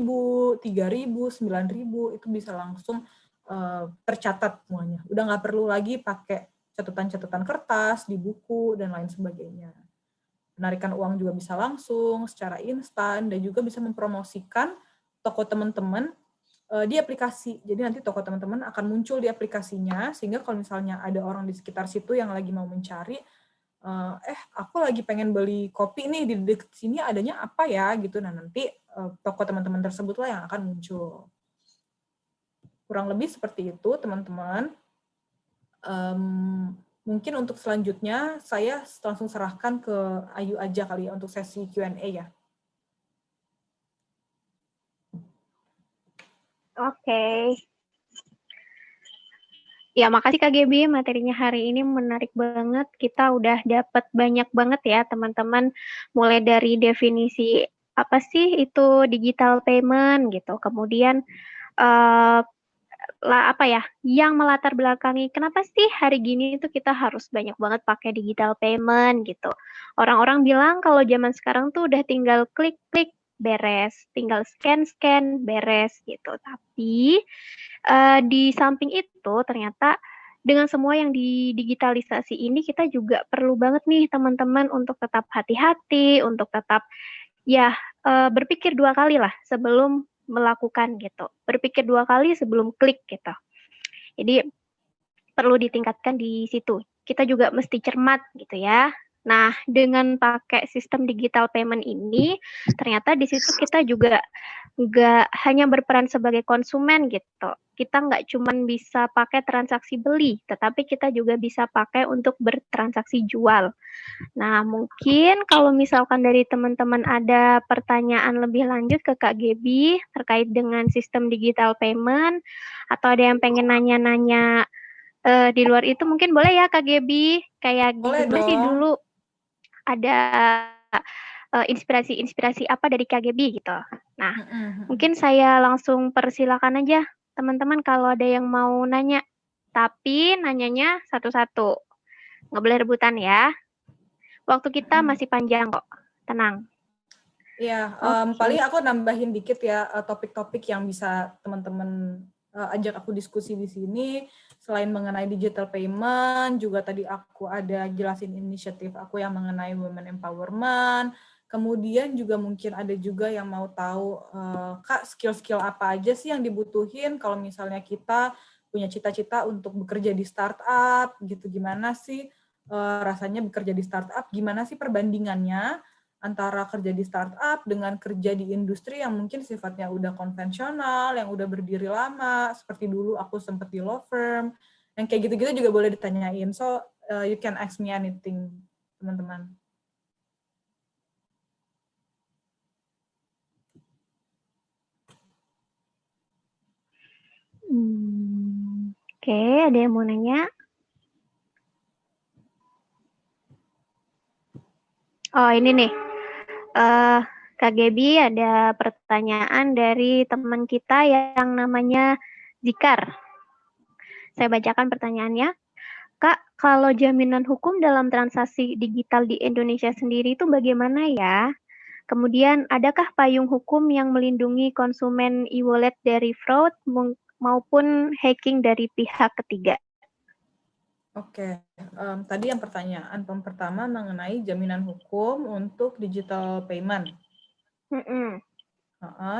3.000, 9.000, itu bisa langsung tercatat semuanya. Udah nggak perlu lagi pakai catatan-catatan kertas di buku dan lain sebagainya. Penarikan uang juga bisa langsung, secara instan, dan juga bisa mempromosikan toko teman-teman di aplikasi. Jadi nanti toko teman-teman akan muncul di aplikasinya, sehingga kalau misalnya ada orang di sekitar situ yang lagi mau mencari, aku lagi pengen beli kopi nih di dekat sini, adanya apa ya gitu. Nah, nanti toko teman-teman tersebutlah yang akan muncul. Kurang lebih seperti itu, teman-teman. Mungkin untuk selanjutnya saya langsung serahkan ke Ayu aja kali ya untuk sesi Q&A ya. Oke. Ya, makasih Kak Gebi, materinya hari ini menarik banget. Kita udah dapat banyak banget ya teman-teman, mulai dari definisi apa sih itu digital payment gitu, kemudian apa ya, yang melatar belakangi kenapa sih hari gini itu kita harus banyak banget pakai digital payment gitu. Orang-orang bilang kalau zaman sekarang tuh udah tinggal klik-klik beres, tinggal scan-scan beres gitu. Tapi di samping itu ternyata dengan semua yang didigitalisasi ini kita juga perlu banget nih teman-teman untuk tetap hati-hati, untuk tetap ya berpikir 2 kali lah sebelum melakukan gitu. Berpikir 2 kali sebelum klik gitu. Jadi perlu ditingkatkan di situ. Kita juga mesti cermat gitu ya. Nah, dengan pakai sistem digital payment ini, ternyata di situ kita juga nggak hanya berperan sebagai konsumen gitu. Kita nggak cuma bisa pakai transaksi beli, tetapi kita juga bisa pakai untuk bertransaksi jual. Nah, mungkin kalau misalkan dari teman-teman ada pertanyaan lebih lanjut ke Kak Gebi terkait dengan sistem digital payment, atau ada yang pengen nanya-nanya di luar itu, mungkin boleh ya Kak Gebi, kayak Boleh gimana sih dong. dulu ada inspirasi-inspirasi apa dari Kak Gebi gitu. Nah, mungkin saya langsung persilakan aja teman-teman kalau ada yang mau nanya. Tapi nanyanya satu-satu. Nggak boleh rebutan ya. Waktu kita masih panjang kok. Tenang. Iya, paling aku nambahin dikit ya topik-topik yang bisa teman-teman ajak aku diskusi di sini. Selain mengenai digital payment, juga tadi aku ada jelasin inisiatif aku yang mengenai women empowerment. Kemudian juga mungkin ada juga yang mau tahu, Kak, skill-skill apa aja sih yang dibutuhin kalau misalnya kita punya cita-cita untuk bekerja di startup, gitu. Gimana sih rasanya bekerja di startup? Gimana sih perbandingannya antara kerja di startup dengan kerja di industri yang mungkin sifatnya udah konvensional, yang udah berdiri lama, seperti dulu aku sempat di law firm, yang kayak gitu-gitu juga boleh ditanyain. So, you can ask me anything, teman-teman. Oke, ada yang mau nanya? Oh, ini nih. Kak Gebi, ada pertanyaan dari teman kita yang namanya Zikar. Saya bacakan pertanyaannya. Kak, kalau jaminan hukum dalam transaksi digital di Indonesia sendiri itu bagaimana ya? Kemudian, adakah payung hukum yang melindungi konsumen e-wallet dari fraud maupun hacking dari pihak ketiga? Oke, tadi yang pertanyaan pertama mengenai jaminan hukum untuk digital payment.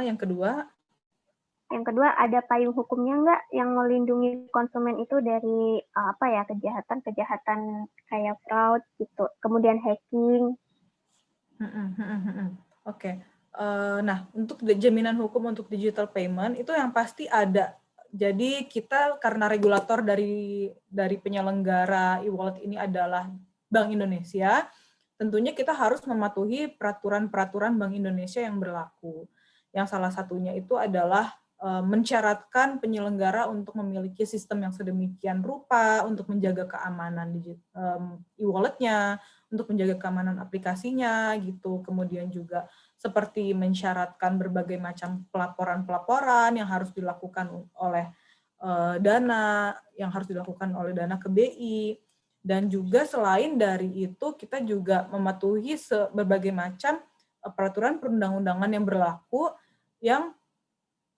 Yang kedua? Yang kedua, ada payung hukumnya nggak yang melindungi konsumen itu dari kejahatan-kejahatan kayak fraud gitu, kemudian hacking. Oke. Nah, untuk jaminan hukum untuk digital payment itu yang pasti ada. Jadi kita karena regulator dari penyelenggara e-wallet ini adalah Bank Indonesia, tentunya kita harus mematuhi peraturan-peraturan Bank Indonesia yang berlaku. Yang salah satunya itu adalah mensyaratkan penyelenggara untuk memiliki sistem yang sedemikian rupa untuk menjaga keamanan e-walletnya, untuk menjaga keamanan aplikasinya gitu. Kemudian juga seperti mensyaratkan berbagai macam pelaporan-pelaporan yang harus dilakukan oleh Dana, yang harus dilakukan oleh Dana ke BI. Dan juga selain dari itu kita juga mematuhi berbagai macam peraturan perundang-undangan yang berlaku yang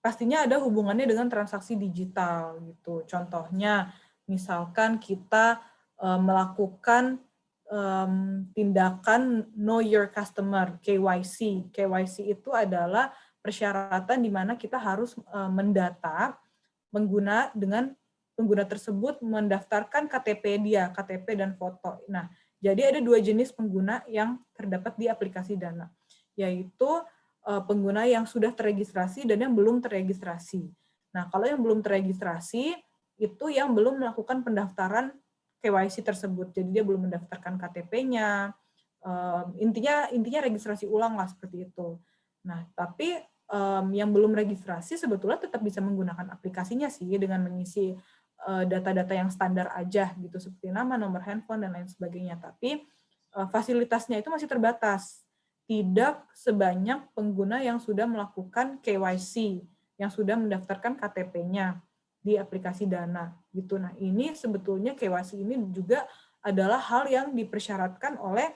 pastinya ada hubungannya dengan transaksi digital gitu. Contohnya, misalkan kita melakukan tindakan Know Your Customer (KYC). KYC itu adalah persyaratan di mana kita harus mendata pengguna tersebut mendaftarkan KTP dia, KTP dan foto. Nah, jadi ada dua jenis pengguna yang terdapat di aplikasi Dana, yaitu pengguna yang sudah terregistrasi dan yang belum terregistrasi. Nah, kalau yang belum terregistrasi, itu yang belum melakukan pendaftaran KYC tersebut. Jadi dia belum mendaftarkan KTP-nya. Intinya registrasi ulang lah seperti itu. Nah, tapi yang belum registrasi sebetulnya tetap bisa menggunakan aplikasinya sih dengan mengisi data-data yang standar aja gitu seperti nama, nomor handphone dan lain sebagainya. Tapi fasilitasnya itu masih terbatas. Tidak sebanyak pengguna yang sudah melakukan KYC, yang sudah mendaftarkan KTP-nya di aplikasi Dana gitu. Nah, ini sebetulnya KYC ini juga adalah hal yang dipersyaratkan oleh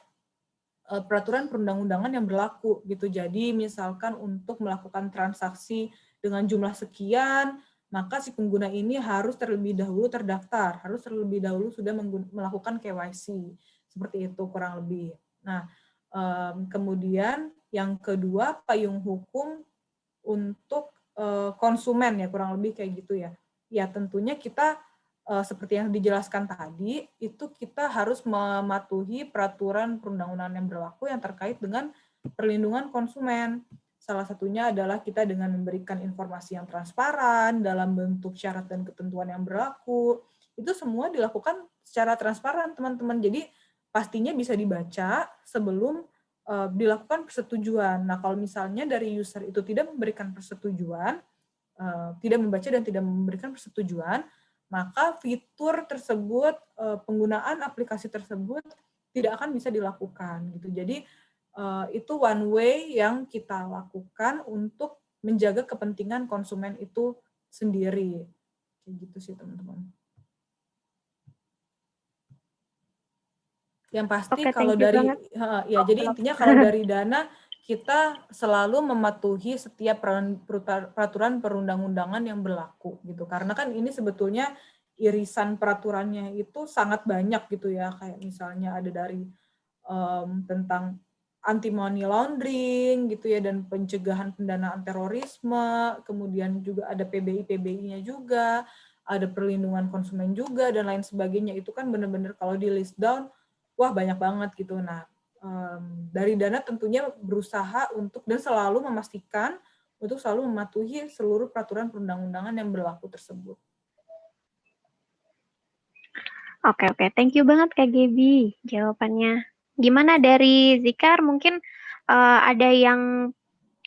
peraturan perundang-undangan yang berlaku gitu. Jadi misalkan untuk melakukan transaksi dengan jumlah sekian, maka si pengguna ini harus terlebih dahulu terdaftar, harus terlebih dahulu sudah melakukan KYC. Seperti itu kurang lebih. Nah, kemudian yang kedua, payung hukum untuk konsumen ya, kurang lebih kayak gitu ya. Ya tentunya kita seperti yang dijelaskan tadi, itu kita harus mematuhi peraturan perundang-undangan yang berlaku yang terkait dengan perlindungan konsumen. Salah satunya adalah kita dengan memberikan informasi yang transparan dalam bentuk syarat dan ketentuan yang berlaku. Itu semua dilakukan secara transparan, teman-teman. Jadi pastinya bisa dibaca sebelum dilakukan persetujuan. Nah, kalau misalnya dari user itu tidak memberikan persetujuan, tidak membaca dan tidak memberikan persetujuan, maka fitur tersebut, penggunaan aplikasi tersebut tidak akan bisa dilakukan gitu. Jadi itu one way yang kita lakukan untuk menjaga kepentingan konsumen itu sendiri. Kayak gitu sih teman-teman. Yang pasti kalau dari jadi intinya kalau dari Dana kita selalu mematuhi setiap peraturan perundang-undangan yang berlaku gitu. Karena kan ini sebetulnya irisan peraturannya itu sangat banyak gitu ya, kayak misalnya ada dari tentang anti money laundering gitu ya dan pencegahan pendanaan terorisme, kemudian juga ada PBI-PBI-nya juga, ada perlindungan konsumen juga dan lain sebagainya. Itu kan benar-benar kalau di list down wah banyak banget gitu. Nah, dari Dana tentunya berusaha untuk dan selalu memastikan untuk selalu mematuhi seluruh peraturan perundang-undangan yang berlaku tersebut. Oke, thank you banget Kak Gebi jawabannya. Gimana dari Zikar? Mungkin ada yang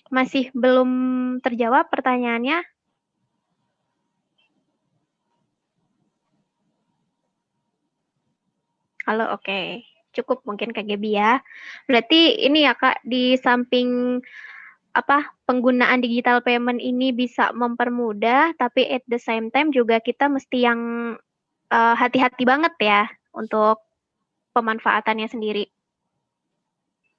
masih belum terjawab pertanyaannya? Halo, oke. Cukup mungkin Kak Gebi ya. Berarti ini ya Kak, di samping penggunaan digital payment ini bisa mempermudah, tapi at the same time juga kita mesti yang hati-hati banget ya untuk pemanfaatannya sendiri.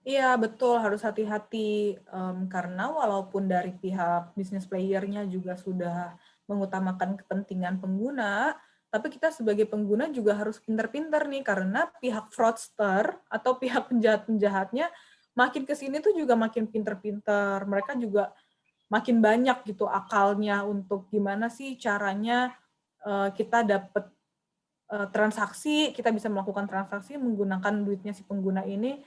Iya, betul, harus hati-hati karena walaupun dari pihak bisnis player-nya juga sudah mengutamakan kepentingan pengguna, tapi kita sebagai pengguna juga harus pintar-pintar nih karena pihak fraudster atau pihak penjahat-penjahatnya makin ke sini tuh juga makin pintar-pintar. Mereka juga makin banyak gitu akalnya untuk gimana sih caranya kita dapat transaksi, kita bisa melakukan transaksi menggunakan duitnya si pengguna ini.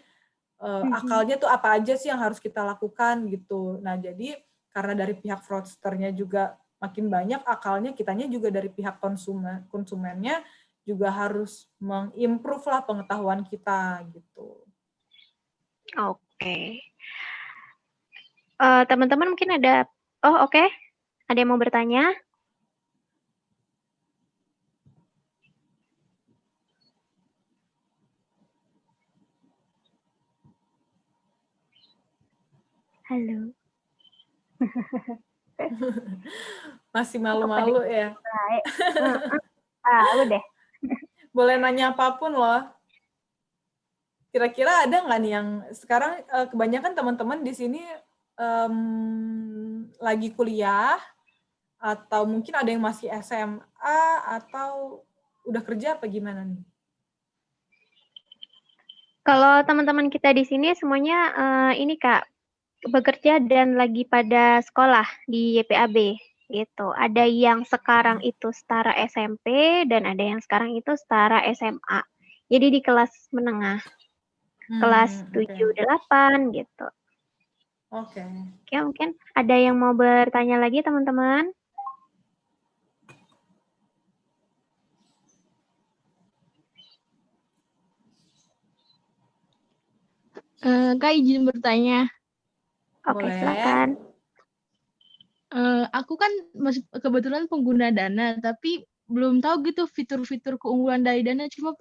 Akalnya tuh apa aja sih yang harus kita lakukan gitu. Nah, jadi karena dari pihak fraudsternya juga makin banyak akalnya, kitanya juga dari pihak konsumennya juga harus mengimprove lah pengetahuan kita gitu. Oke. Teman-teman mungkin ada, oke. Ada yang mau bertanya? Halo. Masih Kok pada malu-malu ya. baik? Malu deh. Boleh nanya apapun loh. Kira-kira ada nggak nih yang sekarang kebanyakan teman-teman di sini lagi kuliah atau mungkin ada yang masih SMA atau udah kerja apa gimana nih? Kalau teman-teman kita di sini semuanya ini Kak, bekerja dan lagi pada sekolah di YPAB gitu. Ada yang sekarang itu setara SMP dan ada yang sekarang itu setara SMA. Jadi di kelas menengah, kelas 7, Oke. 8 gitu. Oke. Oke, mungkin ada yang mau bertanya lagi teman-teman? Kak izin bertanya. Oke, Boleh. silakan. Aku kan masih kebetulan pengguna Dana, tapi belum tahu gitu fitur-fitur keunggulan dari Dana. Cuma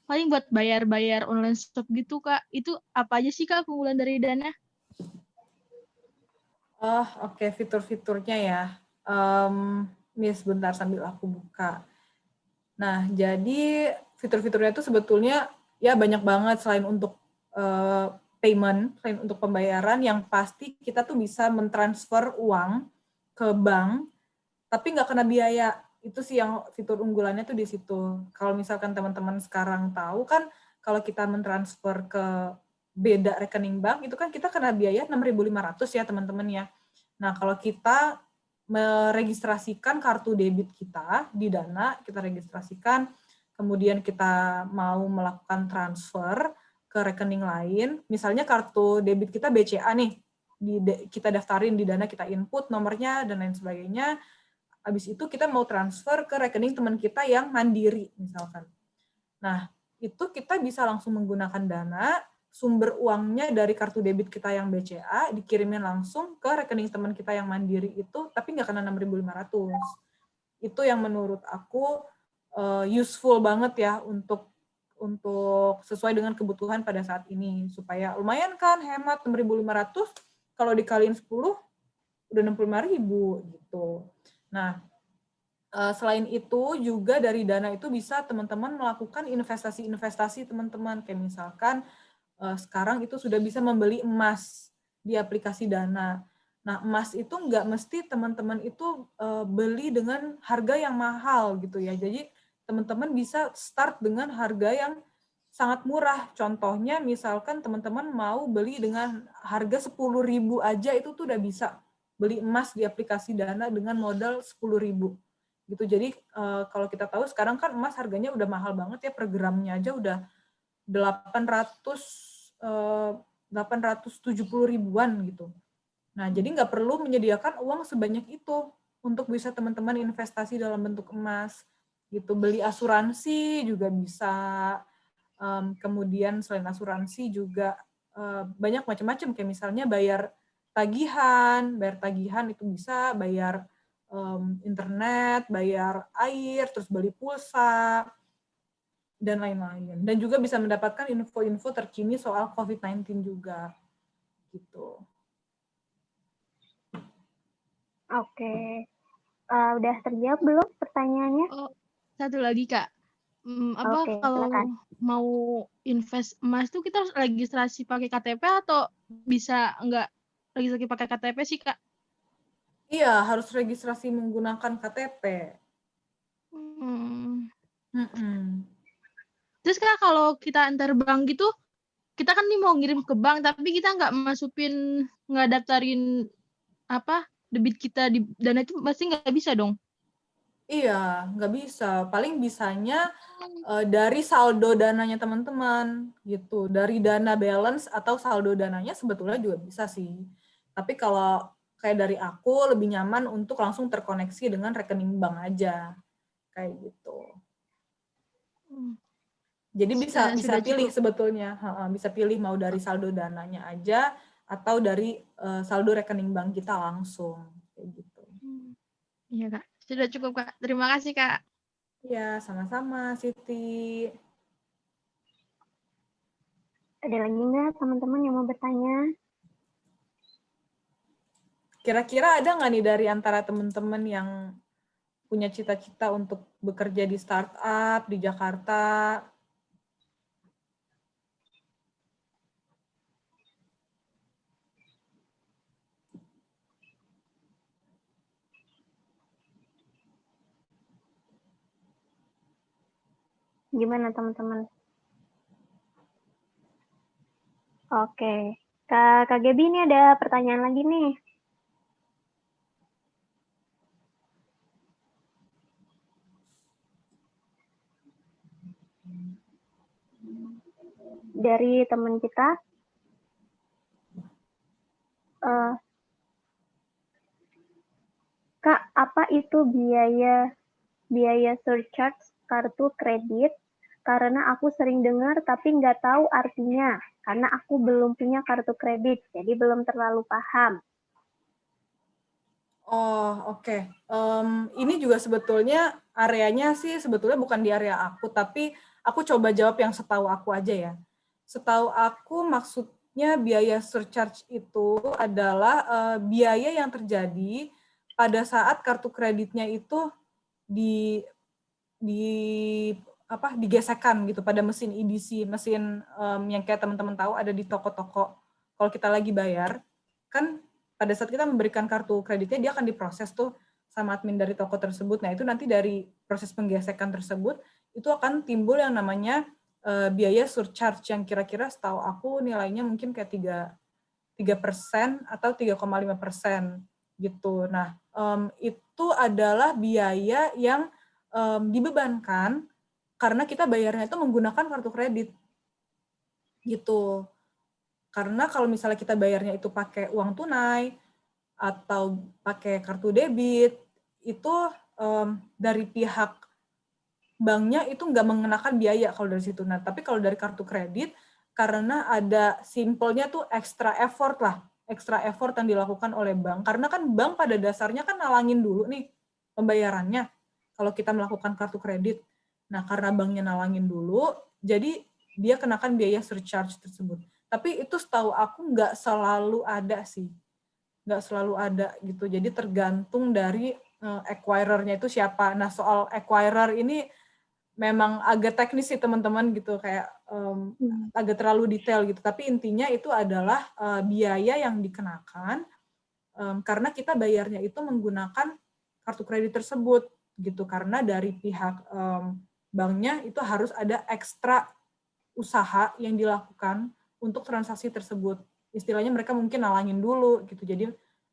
paling buat bayar-bayar online shop gitu, Kak. Itu apa aja sih, Kak, keunggulan dari Dana? Oh, oke, fitur-fiturnya ya. Ini sebentar sambil aku buka. Nah, jadi fitur-fiturnya itu sebetulnya ya banyak banget selain untuk payment, selain untuk pembayaran, yang pasti kita tuh bisa mentransfer uang ke bank, tapi nggak kena biaya. Itu sih yang fitur unggulannya tuh di situ. Kalau misalkan teman-teman sekarang tahu kan, kalau kita mentransfer ke beda rekening bank, itu kan kita kena biaya 6.500 ya teman-teman ya. Nah, kalau kita meregistrasikan kartu debit kita di Dana, kita registrasikan, kemudian kita mau melakukan transfer ke rekening lain, misalnya kartu debit kita BCA nih, kita daftarin di Dana, kita input nomornya dan lain sebagainya, habis itu kita mau transfer ke rekening teman kita yang mandiri misalkan. Nah, itu kita bisa langsung menggunakan Dana, sumber uangnya dari kartu debit kita yang BCA, dikirimin langsung ke rekening teman kita yang mandiri itu, tapi nggak kena 6.500. Itu yang menurut aku useful banget ya untuk sesuai dengan kebutuhan pada saat ini. Supaya lumayan kan hemat 6.500, kalau dikaliin 10, udah 65.000 gitu. Nah, selain itu juga dari Dana itu bisa teman-teman melakukan investasi-investasi teman-teman, kayak misalkan sekarang itu sudah bisa membeli emas di aplikasi Dana. Nah, emas itu nggak mesti teman-teman itu beli dengan harga yang mahal gitu ya. Jadi teman-teman bisa start dengan harga yang sangat murah. Contohnya misalkan teman-teman mau beli dengan harga 10.000 aja, itu tuh udah bisa beli emas di aplikasi Dana dengan modal 10.000 gitu. Jadi kalau kita tahu sekarang kan emas harganya udah mahal banget ya, per gramnya aja udah 870 ribuan gitu. Nah, jadi nggak perlu menyediakan uang sebanyak itu untuk bisa teman-teman investasi dalam bentuk emas gitu. Beli asuransi juga bisa. Kemudian selain asuransi juga banyak macam-macam, kayak misalnya bayar tagihan itu bisa, bayar internet, bayar air, terus beli pulsa, dan lain-lain. Dan juga bisa mendapatkan info-info terkini soal COVID-19 juga. Gitu. Oke. Udah terjawab belum pertanyaannya? Oh, satu lagi Kak. Apa Oke, kalau silakan. mau invest emas tuh kita harus registrasi pakai KTP atau bisa enggak registrasi pakai KTP sih Kak? Iya, harus registrasi menggunakan KTP. Hmm. Terus Kak kalau kita antar bank gitu, kita kan nih mau ngirim ke bank tapi kita nggak daftarin apa debit kita di Dana itu pasti nggak bisa dong? Iya, nggak bisa. Paling bisanya dari saldo dananya teman-teman gitu. Dari dana balance atau saldo dananya sebetulnya juga bisa sih. Tapi kalau kayak dari aku lebih nyaman untuk langsung terkoneksi dengan rekening bank aja. Kayak gitu. Jadi bisa Sudah pilih cukup. sebetulnya. Bisa pilih mau dari saldo dananya aja atau dari saldo rekening bank kita langsung. Kayak gitu. Iya Kak, sudah cukup Kak. Terima kasih Kak. Ya, sama-sama Siti. Ada lagi nggak teman-teman yang mau bertanya? Kira-kira ada nggak nih dari antara teman-teman yang punya cita-cita untuk bekerja di startup di Jakarta? Gimana teman-teman? Oke. Kak Gaby ini ada pertanyaan lagi nih. Dari teman kita. Kak, apa itu biaya surcharge kartu kredit? Karena aku sering dengar tapi nggak tahu artinya. Karena aku belum punya kartu kredit, jadi belum terlalu paham. Oh, oke. Ini juga sebetulnya areanya sih sebetulnya bukan di area aku, tapi aku coba jawab yang setahu aku aja ya. Setahu aku maksudnya biaya surcharge itu adalah biaya yang terjadi pada saat kartu kreditnya itu di digesekkan gitu pada mesin EDC, mesin yang kayak teman-teman tahu ada di toko-toko. Kalau kita lagi bayar, kan pada saat kita memberikan kartu kreditnya dia akan diproses tuh sama admin dari toko tersebut. Nah, itu nanti dari proses penggesekan tersebut itu akan timbul yang namanya biaya surcharge yang kira-kira setahu aku nilainya mungkin kayak 3% atau 3,5% gitu. Nah, itu adalah biaya yang dibebankan karena kita bayarnya itu menggunakan kartu kredit gitu. Karena kalau misalnya kita bayarnya itu pakai uang tunai atau pakai kartu debit, itu dari pihak banknya itu nggak mengenakan biaya kalau dari situ. Nah, tapi kalau dari kartu kredit, karena ada simpelnya tuh extra effort yang dilakukan oleh bank. Karena kan bank pada dasarnya kan nalangin dulu nih pembayarannya kalau kita melakukan kartu kredit. Nah, karena banknya nalangin dulu, jadi dia kenakan biaya surcharge tersebut. Tapi itu setahu aku nggak selalu ada sih. Nggak selalu ada gitu. Jadi tergantung dari acquirer-nya itu siapa. Nah, soal acquirer ini memang agak teknis sih teman-teman gitu, kayak agak terlalu detail gitu. Tapi intinya itu adalah biaya yang dikenakan karena kita bayarnya itu menggunakan kartu kredit tersebut gitu. Karena dari pihak banknya itu harus ada ekstra usaha yang dilakukan untuk transaksi tersebut. Istilahnya mereka mungkin nalangin dulu gitu. Jadi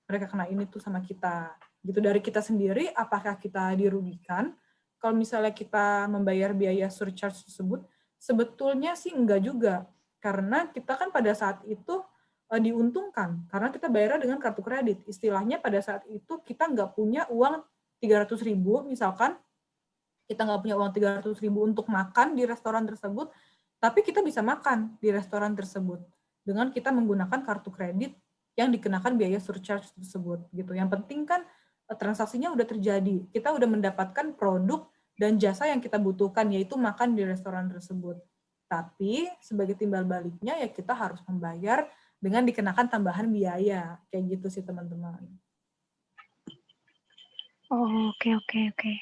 mereka kena ini tuh sama kita. Gitu dari kita sendiri apakah kita dirugikan? Kalau misalnya kita membayar biaya surcharge tersebut, sebetulnya sih enggak juga. Karena kita kan pada saat itu diuntungkan. Karena kita bayarnya dengan kartu kredit. Istilahnya pada saat itu kita nggak punya uang 300.000, misalkan kita nggak punya uang 300.000 untuk makan di restoran tersebut, tapi kita bisa makan di restoran tersebut dengan kita menggunakan kartu kredit yang dikenakan biaya surcharge tersebut gitu. Yang penting kan transaksinya udah terjadi. Kita udah mendapatkan produk dan jasa yang kita butuhkan, yaitu makan di restoran tersebut. Tapi sebagai timbal baliknya ya kita harus membayar dengan dikenakan tambahan biaya. Kayak gitu sih teman-teman. Oh, oke.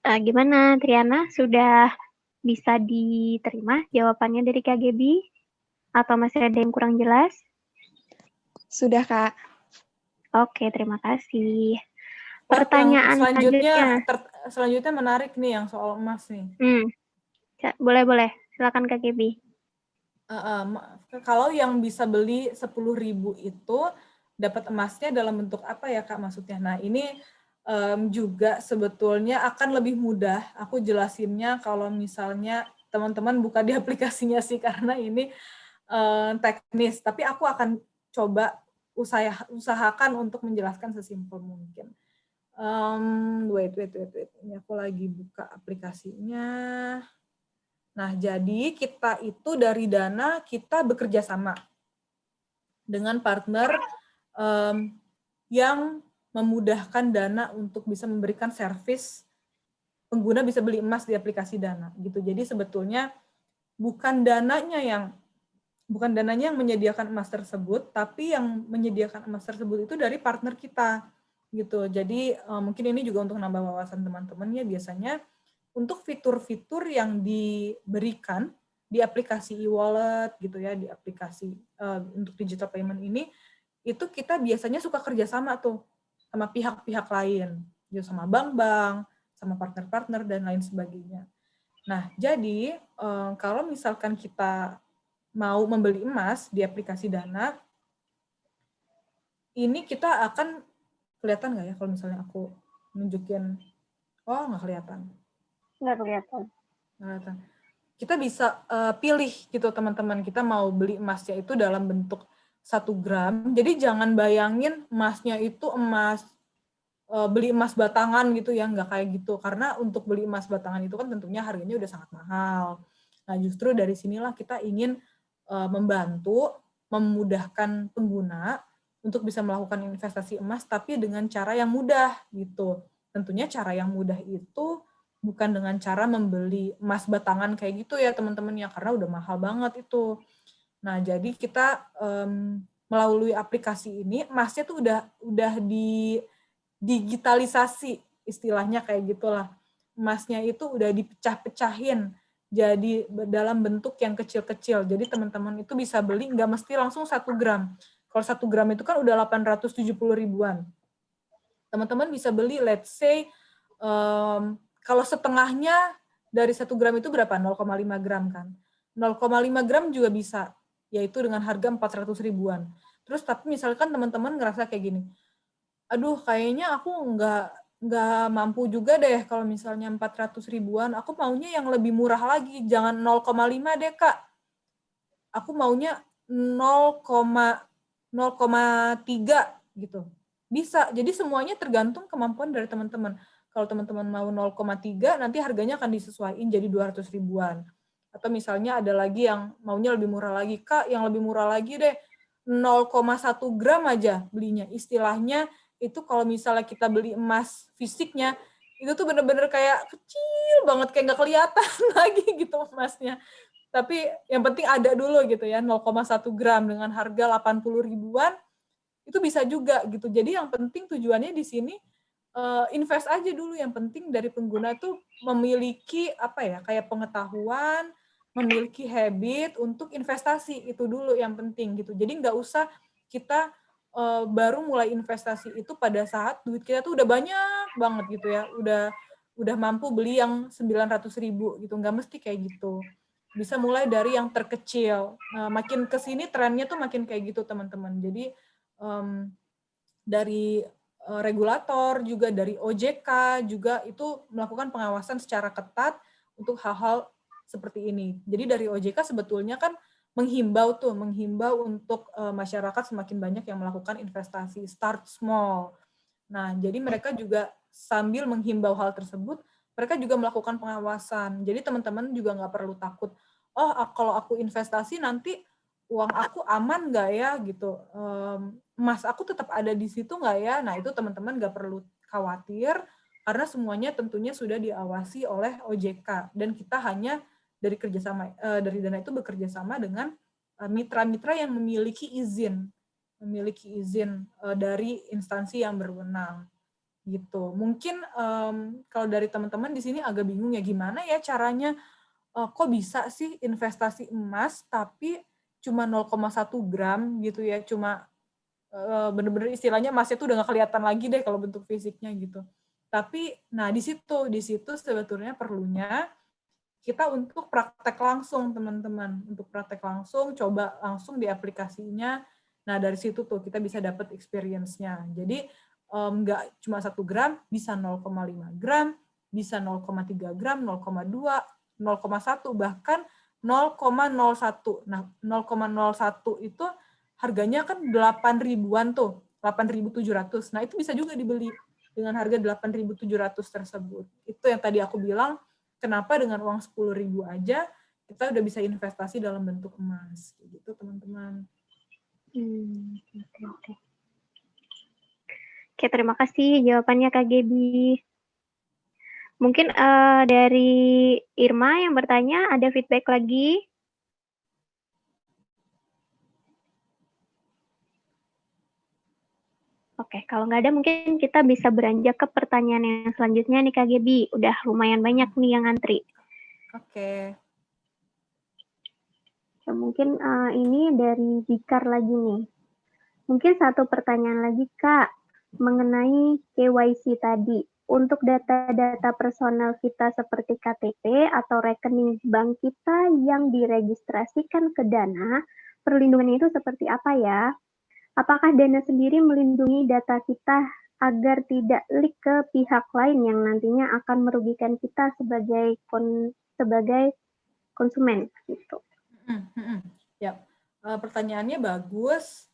Gimana Triana, sudah bisa diterima jawabannya dari KGB? Atau masih ada yang kurang jelas? Sudah, Kak. Oke, terima kasih. Wah, Pertanyaan yang selanjutnya. selanjutnya menarik nih yang soal emas nih. Boleh. Silakan KGB. Kalau yang bisa beli 10.000 itu dapat emasnya dalam bentuk apa ya Kak maksudnya? Nah ini juga sebetulnya akan lebih mudah aku jelasinnya kalau misalnya teman-teman buka di aplikasinya sih, karena ini teknis. Tapi aku akan coba usahakan untuk menjelaskan sesimpel mungkin. Wait. Ini aku lagi buka aplikasinya. Nah, jadi kita itu dari Dana, kita bekerja sama dengan partner yang memudahkan Dana untuk bisa memberikan servis pengguna bisa beli emas di aplikasi Dana gitu. Jadi sebetulnya bukan dananya yang menyediakan emas tersebut, tapi yang menyediakan emas tersebut itu dari partner kita gitu. Jadi mungkin ini juga untuk nambah wawasan teman-teman ya, biasanya untuk fitur-fitur yang diberikan di aplikasi e-wallet gitu ya, di aplikasi untuk digital payment ini, itu kita biasanya suka kerjasama tuh sama pihak-pihak lain, gitu, sama bank-bank, sama partner-partner dan lain sebagainya. Nah, jadi kalau misalkan kita mau membeli emas di aplikasi Dana, ini kita akan kelihatan nggak ya kalau misalnya aku nunjukin? Oh, nggak kelihatan. Nggak kelihatan. Kita bisa pilih gitu teman-teman, kita mau beli emasnya itu dalam bentuk 1 gram. Jadi jangan bayangin emasnya itu beli emas batangan gitu ya, nggak kayak gitu. Karena untuk beli emas batangan itu kan tentunya harganya udah sangat mahal. Nah justru dari sinilah kita ingin membantu, memudahkan pengguna untuk bisa melakukan investasi emas, tapi dengan cara yang mudah gitu. Tentunya cara yang mudah itu bukan dengan cara membeli emas batangan kayak gitu ya teman-teman ya, karena udah mahal banget itu. Nah jadi kita melalui aplikasi ini emasnya tuh udah digitalisasi istilahnya kayak gitulah. Emasnya itu udah dipecah-pecahin jadi dalam bentuk yang kecil-kecil. Jadi teman-teman itu bisa beli nggak mesti langsung 1 gram. Kalau 1 gram itu kan udah 870 ribuan. Teman-teman bisa beli let's say kalau setengahnya dari 1 gram itu berapa? 0,5 gram kan. 0,5 gram juga bisa, yaitu dengan harga 400 ribuan. Terus tapi misalkan teman-teman ngerasa kayak gini, aduh kayaknya aku nggak mampu juga deh kalau misalnya 400 ribuan, aku maunya yang lebih murah lagi, jangan 0,5 deh Kak. Aku maunya 0,3 gitu. Bisa, jadi semuanya tergantung kemampuan dari teman-teman. Kalau teman-teman mau 0,3, nanti harganya akan disesuaikan jadi 200 ribuan. Atau misalnya ada lagi yang maunya lebih murah lagi, Kak, yang lebih murah lagi deh, 0,1 gram aja belinya. Istilahnya itu kalau misalnya kita beli emas fisiknya, itu tuh bener-bener kayak kecil banget, kayak nggak kelihatan lagi gitu emasnya. Tapi yang penting ada dulu gitu ya, 0,1 gram dengan harga 80 ribuan, itu bisa juga gitu. Jadi yang penting tujuannya di sini invest aja dulu, yang penting dari pengguna tuh memiliki apa ya, kayak pengetahuan, memiliki habit untuk investasi, itu dulu yang penting gitu. Jadi nggak usah kita baru mulai investasi itu pada saat duit kita tuh udah banyak banget gitu ya, udah mampu beli yang 900 ribu gitu, nggak mesti kayak gitu. Bisa mulai dari yang terkecil. Nah, makin kesini trennya tuh makin kayak gitu teman-teman. Jadi dari regulator juga dari OJK juga itu melakukan pengawasan secara ketat untuk hal-hal seperti ini. Jadi dari OJK sebetulnya kan menghimbau untuk masyarakat semakin banyak yang melakukan investasi, start small. Nah, jadi mereka juga sambil menghimbau hal tersebut, mereka juga melakukan pengawasan. Jadi teman-teman juga nggak perlu takut, oh kalau aku investasi nanti uang aku aman nggak ya gitu, emas aku tetap ada di situ nggak ya? Nah itu teman-teman nggak perlu khawatir, karena semuanya tentunya sudah diawasi oleh OJK dan kita hanya dari dari Dana itu bekerja sama dengan mitra-mitra yang memiliki izin dari instansi yang berwenang gitu. Mungkin kalau dari teman-teman di sini agak bingung ya gimana ya caranya kok bisa sih investasi emas tapi cuma 0,1 gram gitu ya, cuma bener-bener istilahnya emasnya tuh udah nggak kelihatan lagi deh kalau bentuk fisiknya gitu. Tapi nah di situ sebetulnya perlunya kita untuk praktek langsung teman-teman, untuk praktek langsung, coba langsung di aplikasinya. Nah dari situ tuh kita bisa dapat experience-nya. Jadi nggak cuma 1 gram, bisa 0,5 gram, bisa 0,3 gram, 0,2, 0,1, bahkan 0,01. Nah 0,01 itu harganya kan 8 ribuan tuh, 8.700. Nah itu bisa juga dibeli dengan harga 8.700 tersebut. Itu yang tadi aku bilang, kenapa dengan uang 10.000 aja kita udah bisa investasi dalam bentuk emas, gitu teman-teman. Oke. Oke, terima kasih jawabannya Kak Gebi. Mungkin dari Irma yang bertanya, ada feedback lagi? Oke, kalau nggak ada mungkin kita bisa beranjak ke pertanyaan yang selanjutnya nih Kak Gebi. Udah lumayan banyak nih yang ngantri. Oke. Mungkin ini dari Zikar lagi nih. Mungkin satu pertanyaan lagi Kak, mengenai KYC tadi. Untuk data-data personal kita seperti KTP atau rekening bank kita yang diregistrasikan ke Dana, perlindungan itu seperti apa ya? Apakah Dana sendiri melindungi data kita agar tidak leak ke pihak lain yang nantinya akan merugikan kita sebagai konsumen gitu? Ya, pertanyaannya bagus.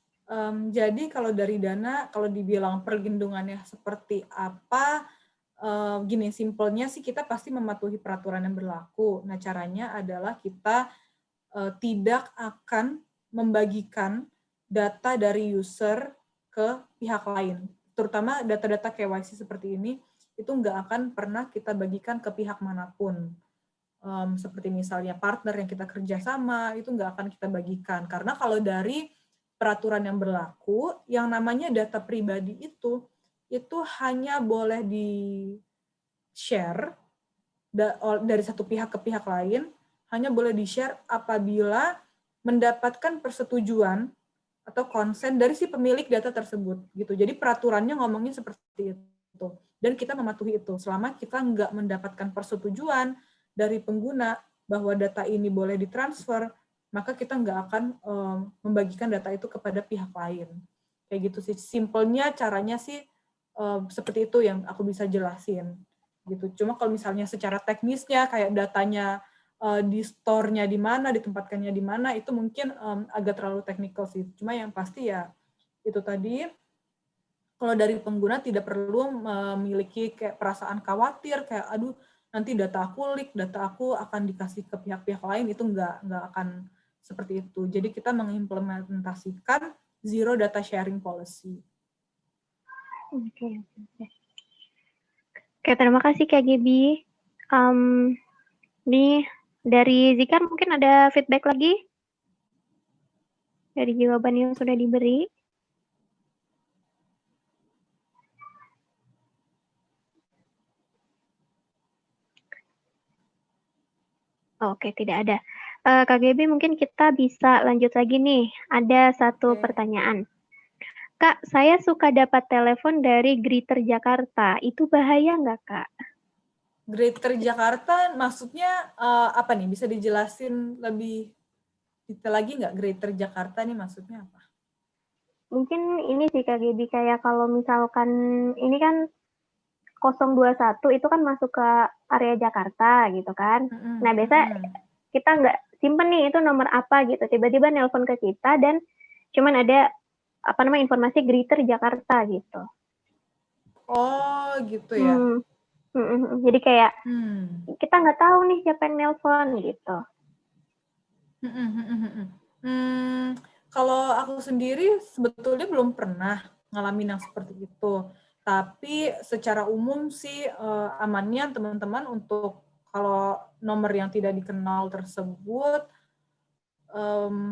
Jadi kalau dari Dana, kalau dibilang perlindungannya seperti apa, gini, simpelnya sih kita pasti mematuhi peraturan yang berlaku. Nah, caranya adalah kita tidak akan membagikan data dari user ke pihak lain. Terutama data-data KYC seperti ini, itu nggak akan pernah kita bagikan ke pihak manapun. Seperti misalnya partner yang kita kerjasama, itu nggak akan kita bagikan. Karena kalau dari peraturan yang berlaku, yang namanya data pribadi itu hanya boleh di-share dari satu pihak ke pihak lain, hanya boleh di-share apabila mendapatkan persetujuan atau konsen dari si pemilik data tersebut. Gitu. Jadi peraturannya ngomongin seperti itu. Dan kita mematuhi itu. Selama kita nggak mendapatkan persetujuan dari pengguna bahwa data ini boleh ditransfer, maka kita nggak akan membagikan data itu kepada pihak lain. Kayak gitu sih. Simpelnya caranya sih seperti itu yang aku bisa jelasin. Gitu. Cuma kalau misalnya secara teknisnya kayak datanya di store-nya di mana, ditempatkannya di mana, itu mungkin agak terlalu teknikal sih. Cuma yang pasti ya itu tadi, kalau dari pengguna tidak perlu memiliki kayak perasaan khawatir, kayak aduh nanti data aku leak, data aku akan dikasih ke pihak-pihak lain, itu nggak akan seperti itu. Jadi kita mengimplementasikan zero data sharing policy. Oke, terima kasih Kak Gebi. Nih dari Zikar mungkin ada feedback lagi dari jawaban yang sudah diberi. Oke, tidak ada. Kak Gebi mungkin kita bisa lanjut lagi nih. Ada satu pertanyaan. Kak, saya suka dapat telepon dari Greater Jakarta. Itu bahaya nggak, Kak? Greater Jakarta maksudnya apa nih? Bisa dijelasin lebih detail lagi nggak? Greater Jakarta nih maksudnya apa? Mungkin ini sih Kak Gebi, kayak kalau misalkan ini kan 021 itu kan masuk ke area Jakarta gitu kan. Nah, biasa kita nggak simpen nih itu nomor apa gitu. Tiba-tiba nelpon ke kita dan cuman ada informasi Greater Jakarta gitu. Oh, gitu ya. Jadi kayak kita nggak tahu nih siapa yang nelpon gitu. Kalau aku sendiri sebetulnya belum pernah ngalamin yang seperti itu. Tapi secara umum sih amannya teman-teman untuk kalau nomor yang tidak dikenal tersebut,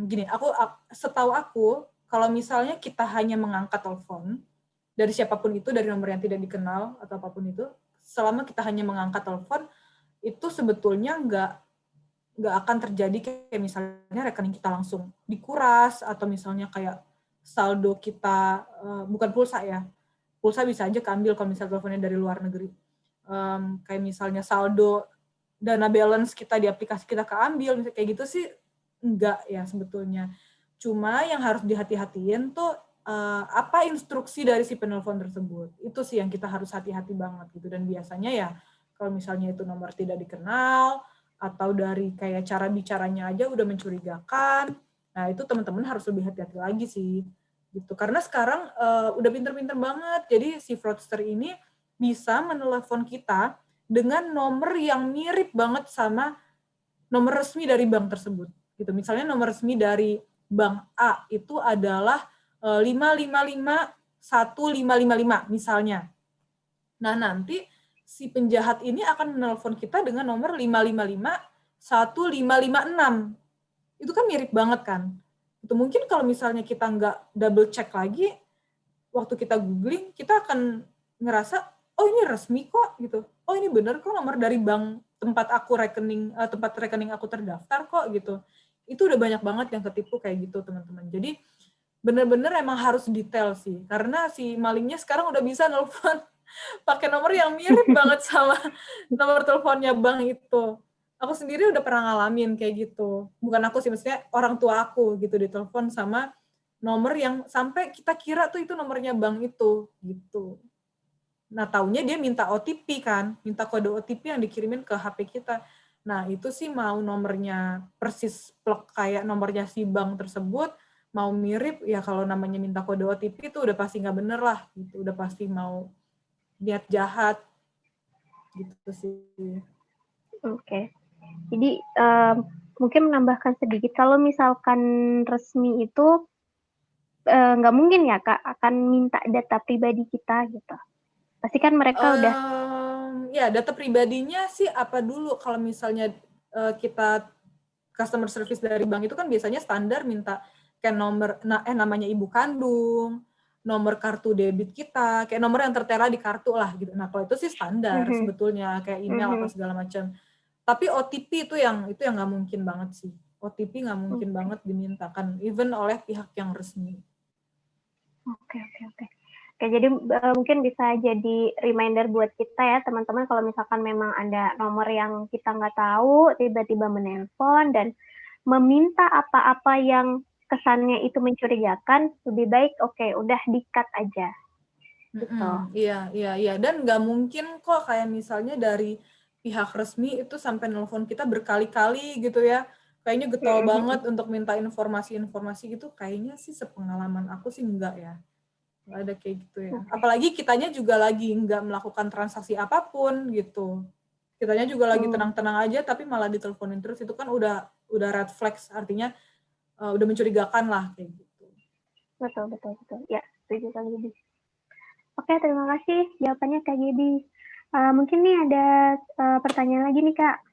gini, setahu aku, kalau misalnya kita hanya mengangkat telepon, dari siapapun itu, dari nomor yang tidak dikenal atau apapun itu, selama kita hanya mengangkat telepon, itu sebetulnya nggak akan terjadi kayak misalnya rekening kita langsung dikuras, atau misalnya kayak saldo kita, bukan pulsa ya, pulsa bisa aja keambil kalau misalnya teleponnya dari luar negeri. Kayak misalnya saldo dana balance kita di aplikasi kita keambil, misalnya kayak gitu sih enggak ya sebetulnya. Cuma yang harus dihati-hatiin tuh apa instruksi dari si penelpon tersebut. Itu sih yang kita harus hati-hati banget gitu. Dan biasanya ya kalau misalnya itu nomor tidak dikenal atau dari kayak cara bicaranya aja udah mencurigakan, nah itu teman-teman harus lebih hati-hati lagi sih. Gitu. Karena sekarang udah pinter-pinter banget. Jadi si fraudster ini bisa menelepon kita dengan nomor yang mirip banget sama nomor resmi dari bank tersebut. Gitu. Misalnya nomor resmi dari bank A itu adalah 5551555 misalnya. Nah, nanti si penjahat ini akan menelpon kita dengan nomor 5551556. Itu kan mirip banget kan? Itu mungkin kalau misalnya kita nggak double check lagi, waktu kita googling, kita akan ngerasa, oh ini resmi kok gitu. Oh ini bener kok nomor dari bank tempat rekening aku terdaftar kok gitu. Itu udah banyak banget yang ketipu kayak gitu teman-teman. Jadi bener-bener emang harus detail sih. Karena si malingnya sekarang udah bisa nelpon pakai nomor yang mirip banget sama nomor teleponnya bank itu. Aku sendiri udah pernah ngalamin kayak gitu. Bukan aku sih, maksudnya orang tua aku gitu ditelepon sama nomor yang sampai kita kira tuh itu nomornya bank itu gitu. Nah, taunya dia minta OTP kan, minta kode OTP yang dikirimin ke HP kita. Nah, itu sih mau nomornya persis plek kayak nomornya si bank tersebut, mau mirip, ya kalau namanya minta kode OTP itu udah pasti nggak bener lah, gitu. Udah pasti mau niat jahat, gitu sih. Oke. Jadi mungkin menambahkan sedikit, kalau misalkan resmi itu nggak mungkin ya Kak akan minta data pribadi kita gitu. Pasti kan mereka udah Ya, data pribadinya sih apa dulu kalau misalnya kita customer service dari bank itu kan biasanya standar minta kayak namanya ibu kandung, nomor kartu debit kita, kayak nomor yang tertera di kartu lah gitu. Nah, kalau itu sih standar sebetulnya kayak email apa segala macam. Tapi OTP itu yang nggak mungkin banget sih. OTP nggak mungkin banget dimintakan even oleh pihak yang resmi. Oke, jadi mungkin bisa jadi reminder buat kita ya teman-teman, kalau misalkan memang ada nomor yang kita nggak tahu, tiba-tiba menelpon dan meminta apa-apa yang kesannya itu mencurigakan, lebih baik udah di-cut aja. Gitu. Iya. Dan nggak mungkin kok kayak misalnya dari pihak resmi itu sampai nelpon kita berkali-kali gitu ya. Kayaknya getol banget untuk minta informasi-informasi gitu. Kayaknya sih sepengalaman aku sih enggak ya. Nggak ada kayak gitu ya. Apalagi kitanya juga lagi nggak melakukan transaksi apapun gitu. Kitanya juga lagi tenang-tenang aja tapi malah diteleponin terus. Itu kan udah red flags, artinya udah mencurigakan lah kayak gitu. Betul. Ya, setuju Kak Gibi. Oke, terima kasih jawabannya Kak Gibi. Mungkin nih ada pertanyaan lagi nih Kak.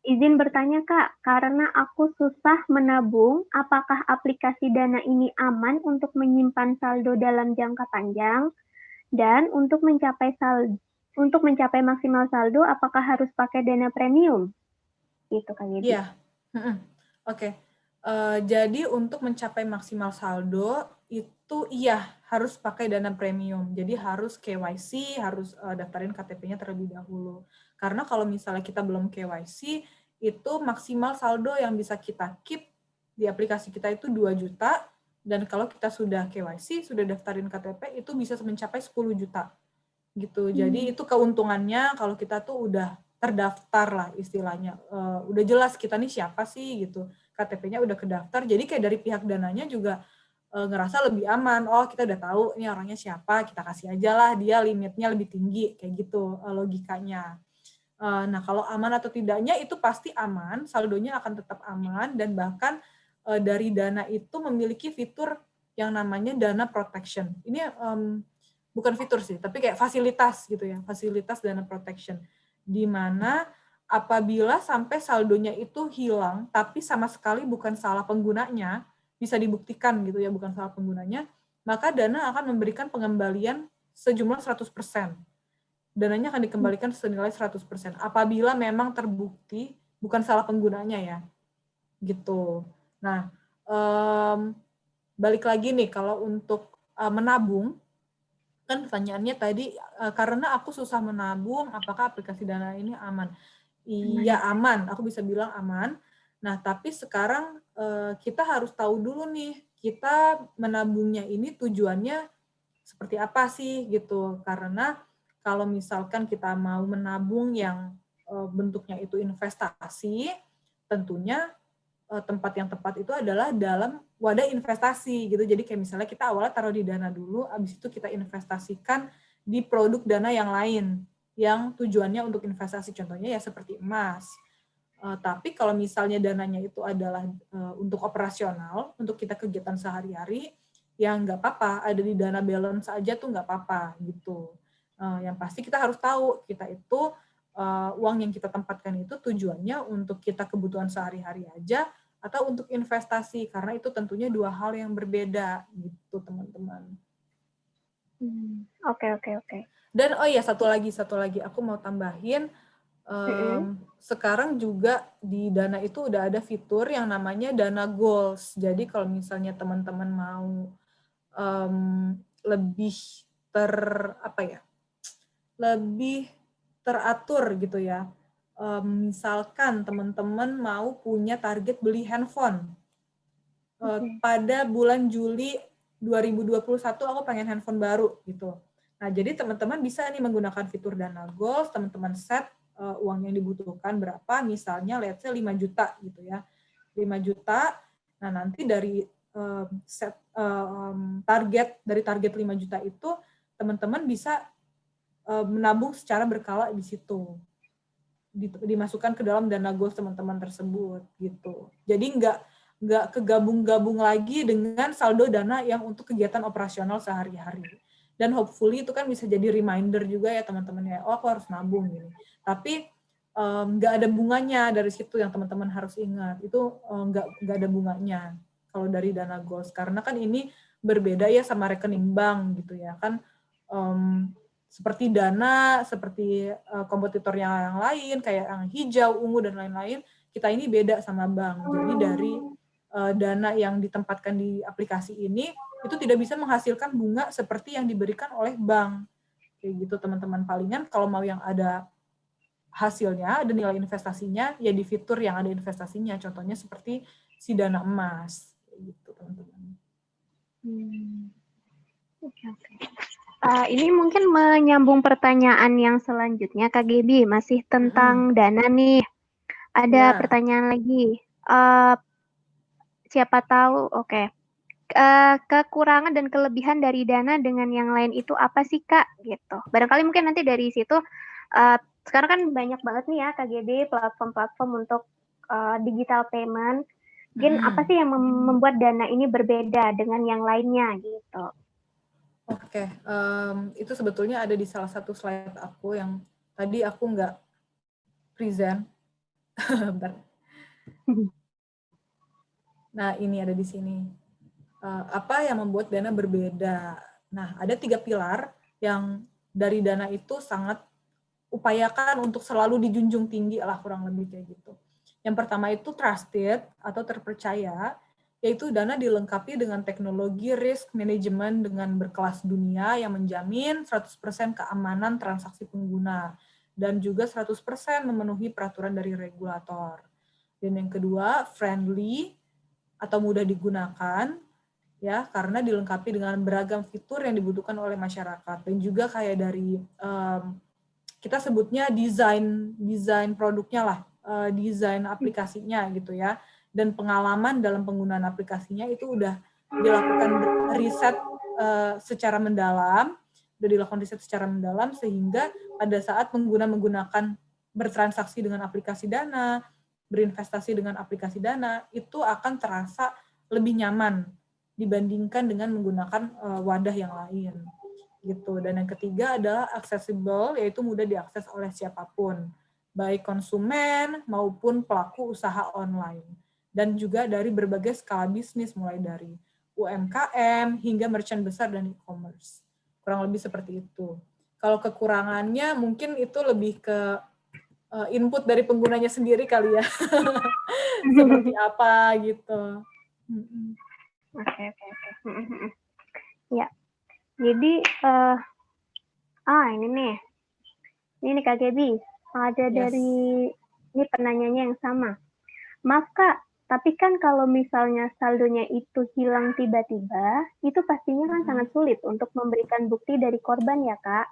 Izin bertanya Kak, karena aku susah menabung, apakah aplikasi Dana ini aman untuk menyimpan saldo dalam jangka panjang? Dan untuk mencapai maksimal saldo, apakah harus pakai Dana premium? Gitu Kak Gibi. Iya. Oke. Jadi untuk mencapai maksimal saldo itu harus pakai Dana premium. Jadi harus KYC, harus daftarin KTP-nya terlebih dahulu. Karena kalau misalnya kita belum KYC, itu maksimal saldo yang bisa kita keep di aplikasi kita itu 2 juta, dan kalau kita sudah KYC, sudah daftarin KTP, itu bisa mencapai 10 juta. Gitu. Jadi itu keuntungannya kalau kita tuh udah terdaftar lah istilahnya. Udah jelas kita nih siapa sih gitu. KTP-nya udah kedaftar, jadi kayak dari pihak dananya juga ngerasa lebih aman. Oh, kita udah tahu ini orangnya siapa, kita kasih aja lah dia limitnya lebih tinggi, kayak gitu logikanya. Nah, kalau aman atau tidaknya itu pasti aman, saldonya akan tetap aman, dan bahkan dari Dana itu memiliki fitur yang namanya Dana Protection. Ini bukan fitur sih, tapi kayak fasilitas gitu ya, fasilitas dana protection, di mana apabila sampai saldonya itu hilang, tapi sama sekali bukan salah penggunanya, bisa dibuktikan gitu ya, bukan salah penggunanya, maka dana akan memberikan pengembalian sejumlah 100%. Dananya akan dikembalikan senilai 100%. Apabila memang terbukti bukan salah penggunanya ya, gitu. Nah, balik lagi nih, kalau untuk menabung, kan pertanyaannya tadi, karena aku susah menabung, apakah aplikasi Dana ini aman? Iya aman, aku bisa bilang aman. Nah, tapi sekarang kita harus tahu dulu nih, kita menabungnya ini tujuannya seperti apa sih gitu. Karena kalau misalkan kita mau menabung yang bentuknya itu investasi, tentunya tempat yang tepat itu adalah dalam wadah investasi gitu. Jadi kayak misalnya kita awalnya taruh di Dana dulu, habis itu kita investasikan di produk Dana yang lain yang tujuannya untuk investasi, contohnya ya seperti emas. Tapi kalau misalnya dananya itu adalah untuk operasional, untuk kita kegiatan sehari-hari, ya nggak apa-apa, ada di Dana balance aja tuh nggak apa-apa gitu. Yang pasti kita harus tahu, kita itu uang yang kita tempatkan itu tujuannya untuk kita kebutuhan sehari-hari aja, atau untuk investasi, karena itu tentunya dua hal yang berbeda gitu teman-teman. Oke. Dan oh iya satu lagi aku mau tambahin, sekarang juga di Dana itu udah ada fitur yang namanya Dana Goals. Jadi kalau misalnya teman-teman mau lebih lebih teratur gitu ya. Misalkan teman-teman mau punya target beli handphone. Pada bulan Juli 2021 aku pengen handphone baru gitu. Nah, jadi teman-teman bisa nih menggunakan fitur Dana Goals, teman-teman set uang yang dibutuhkan berapa, misalnya let's say 5 juta gitu ya. 5 juta. Nah, nanti dari set dari target 5 juta itu teman-teman bisa menabung secara berkala di situ. Dimasukkan ke dalam Dana Goals teman-teman tersebut gitu. Jadi nggak kegabung-gabung lagi dengan saldo dana yang untuk kegiatan operasional sehari-hari. Dan hopefully itu kan bisa jadi reminder juga ya teman-teman ya, oh aku harus nabung gini. Tapi nggak ada bunganya dari situ yang teman-teman harus ingat. Itu nggak ada bunganya kalau dari Dana Goals. Karena kan ini berbeda ya sama rekening bank gitu ya kan. Seperti Dana, seperti kompetitor yang lain, kayak yang hijau, ungu, dan lain-lain, kita ini beda sama bank. Jadi dari dana yang ditempatkan di aplikasi ini, itu tidak bisa menghasilkan bunga seperti yang diberikan oleh bank. Kayak gitu teman-teman. Palingan kalau mau yang ada hasilnya, ada nilai investasinya, ya di fitur yang ada investasinya. Contohnya seperti si Dana Emas. Kayak gitu teman-teman. Oke. Ini mungkin menyambung pertanyaan yang selanjutnya, Kak Gaby, masih tentang dana nih. Ada pertanyaan lagi. Siapa tahu, oke. Kekurangan dan kelebihan dari dana dengan yang lain itu apa sih, Kak? Gitu. Barangkali mungkin nanti dari situ, sekarang kan banyak banget nih ya, Kak Gaby, platform-platform untuk digital payment. Mungkin apa sih yang membuat dana ini berbeda dengan yang lainnya gitu? Oke, itu sebetulnya ada di salah satu slide aku yang tadi aku nggak present. Bentar. Nah, ini ada di sini. Apa yang membuat dana berbeda? Nah, ada 3 pilar yang dari dana itu sangat upayakan untuk selalu dijunjung tinggi lah, kurang lebih kayak gitu. Yang pertama itu trusted atau terpercaya, yaitu dana dilengkapi dengan teknologi risk management dengan berkelas dunia yang menjamin 100% keamanan transaksi pengguna dan juga 100% memenuhi peraturan dari regulator. Dan yang kedua, friendly atau mudah digunakan, ya, karena dilengkapi dengan beragam fitur yang dibutuhkan oleh masyarakat. Dan juga kayak dari kita sebutnya desain produknya lah, desain aplikasinya gitu ya, dan pengalaman dalam penggunaan aplikasinya itu udah dilakukan riset secara mendalam, sehingga pada saat pengguna menggunakan bertransaksi dengan aplikasi Dana, berinvestasi dengan aplikasi Dana, itu akan terasa lebih nyaman dibandingkan dengan menggunakan wadah yang lain. gitu. Dan yang ketiga adalah accessible, yaitu mudah diakses oleh siapapun, baik konsumen maupun pelaku usaha online. Dan juga dari berbagai skala bisnis, mulai dari UMKM hingga merchant besar dan e-commerce. Kurang lebih seperti itu. Kalau kekurangannya mungkin itu lebih ke input dari penggunanya sendiri kali ya. Seperti apa gitu. Oke. Ya, jadi ini nih Kak Gaby, ada Yes. dari ini penanyanya yang sama. Maaf Kak, tapi kan kalau misalnya saldonya itu hilang tiba-tiba, itu pastinya kan sangat sulit untuk memberikan bukti dari korban ya Kak.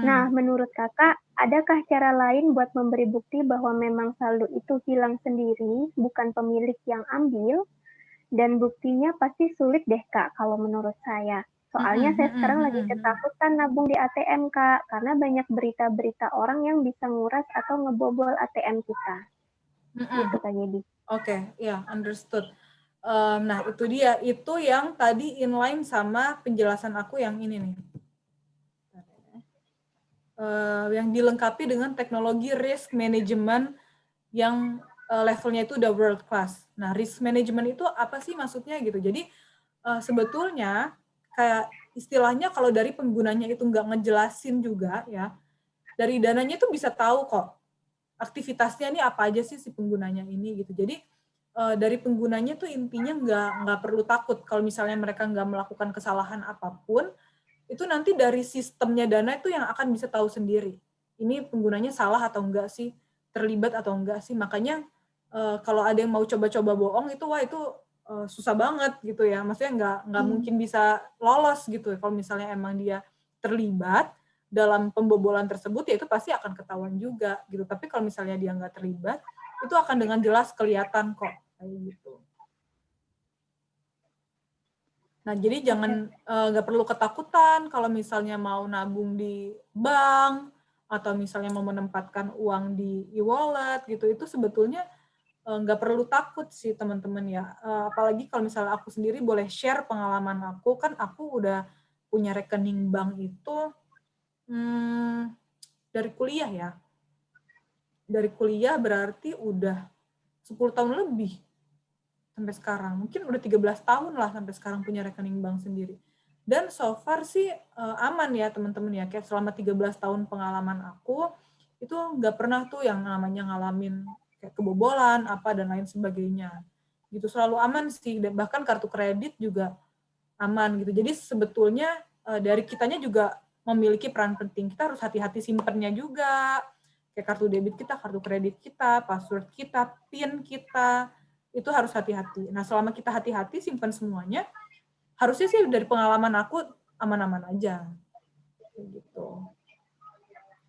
Nah, menurut Kakak, adakah cara lain buat memberi bukti bahwa memang saldo itu hilang sendiri, bukan pemilik yang ambil? Dan buktinya pasti sulit deh Kak, kalau menurut saya. Soalnya saya sekarang lagi ketakutan nabung di ATM Kak, karena banyak berita-berita orang yang bisa nguras atau ngebobol ATM kita. Gitu Kak Gaby. Oke, ya, understood. Nah, itu dia. Itu yang tadi inline sama penjelasan aku yang ini nih. Yang dilengkapi dengan teknologi risk management yang levelnya itu udah world class. Nah, risk management itu apa sih maksudnya gitu? Jadi, sebetulnya kayak istilahnya kalau dari penggunanya itu nggak ngejelasin juga ya, dari dananya itu bisa tahu kok aktivitasnya ini apa aja sih si penggunanya ini gitu. Jadi dari penggunanya tuh intinya nggak perlu takut kalau misalnya mereka nggak melakukan kesalahan apapun, itu nanti dari sistemnya Dana itu yang akan bisa tahu sendiri. Ini penggunanya salah atau enggak sih, terlibat atau enggak sih. Makanya kalau ada yang mau coba-coba bohong itu wah itu susah banget gitu ya. Maksudnya nggak mungkin bisa lolos gitu. Kalau misalnya emang dia terlibat dalam pembobolan tersebut ya itu pasti akan ketahuan juga gitu. Tapi kalau misalnya dia nggak terlibat, itu akan dengan jelas kelihatan kok kayak gitu. Nah, jadi jangan nggak perlu ketakutan kalau misalnya mau nabung di bank atau misalnya mau menempatkan uang di e-wallet gitu, itu sebetulnya nggak perlu takut sih teman-teman ya. Apalagi kalau misalnya aku sendiri boleh share pengalaman aku, kan aku udah punya rekening bank itu dari kuliah ya. Dari kuliah berarti udah 10 tahun lebih sampai sekarang. Mungkin udah 13 tahun lah sampai sekarang punya rekening bank sendiri. Dan so far sih aman ya teman-teman ya. Kayak selama 13 tahun pengalaman aku, itu nggak pernah tuh yang namanya ngalamin kayak kebobolan, apa, dan lain sebagainya. Gitu, selalu aman sih. Dan bahkan kartu kredit juga aman gitu. Jadi sebetulnya dari kitanya juga memiliki peran penting. Kita harus hati-hati simpennya juga. Kayak kartu debit kita, kartu kredit kita, password kita, PIN kita, itu harus hati-hati. Nah, selama kita hati-hati simpan semuanya, harusnya sih dari pengalaman aku aman-aman aja. Gitu.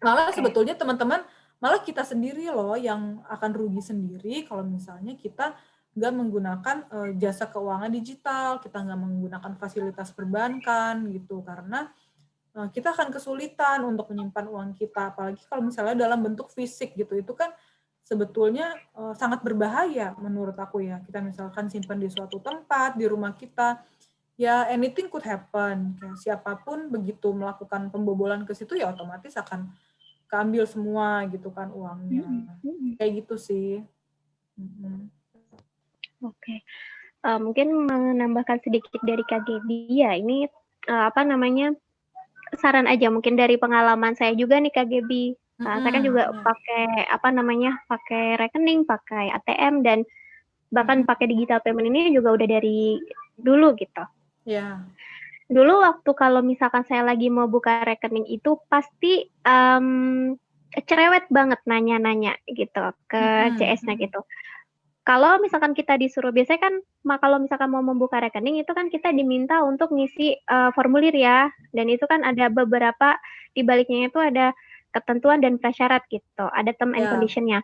Malah sebetulnya teman-teman, malah kita sendiri loh yang akan rugi sendiri kalau misalnya kita nggak menggunakan jasa keuangan digital, kita nggak menggunakan fasilitas perbankan gitu, karena kita akan kesulitan untuk menyimpan uang kita, apalagi kalau misalnya dalam bentuk fisik gitu, itu kan sebetulnya sangat berbahaya menurut aku ya. Kita misalkan simpan di suatu tempat, di rumah kita, ya anything could happen. Kayak siapapun begitu melakukan pembobolan ke situ ya otomatis akan keambil semua gitu kan uangnya. Kayak gitu sih. Oke. Mungkin menambahkan sedikit dari Kak Gaby ya, ini saran aja mungkin dari pengalaman saya juga nih Kak Gaby. Saya kan juga pakai rekening, pakai ATM, dan bahkan pakai digital payment ini juga udah dari dulu gitu. Ya. Dulu waktu kalau misalkan saya lagi mau buka rekening itu pasti cerewet banget nanya-nanya gitu ke CS-nya gitu. Kalau misalkan kita disuruh, biasanya kan kalau misalkan mau membuka rekening itu kan kita diminta untuk ngisi formulir ya, dan itu kan ada beberapa di baliknya itu ada ketentuan dan prasyarat gitu, ada term and condition-nya.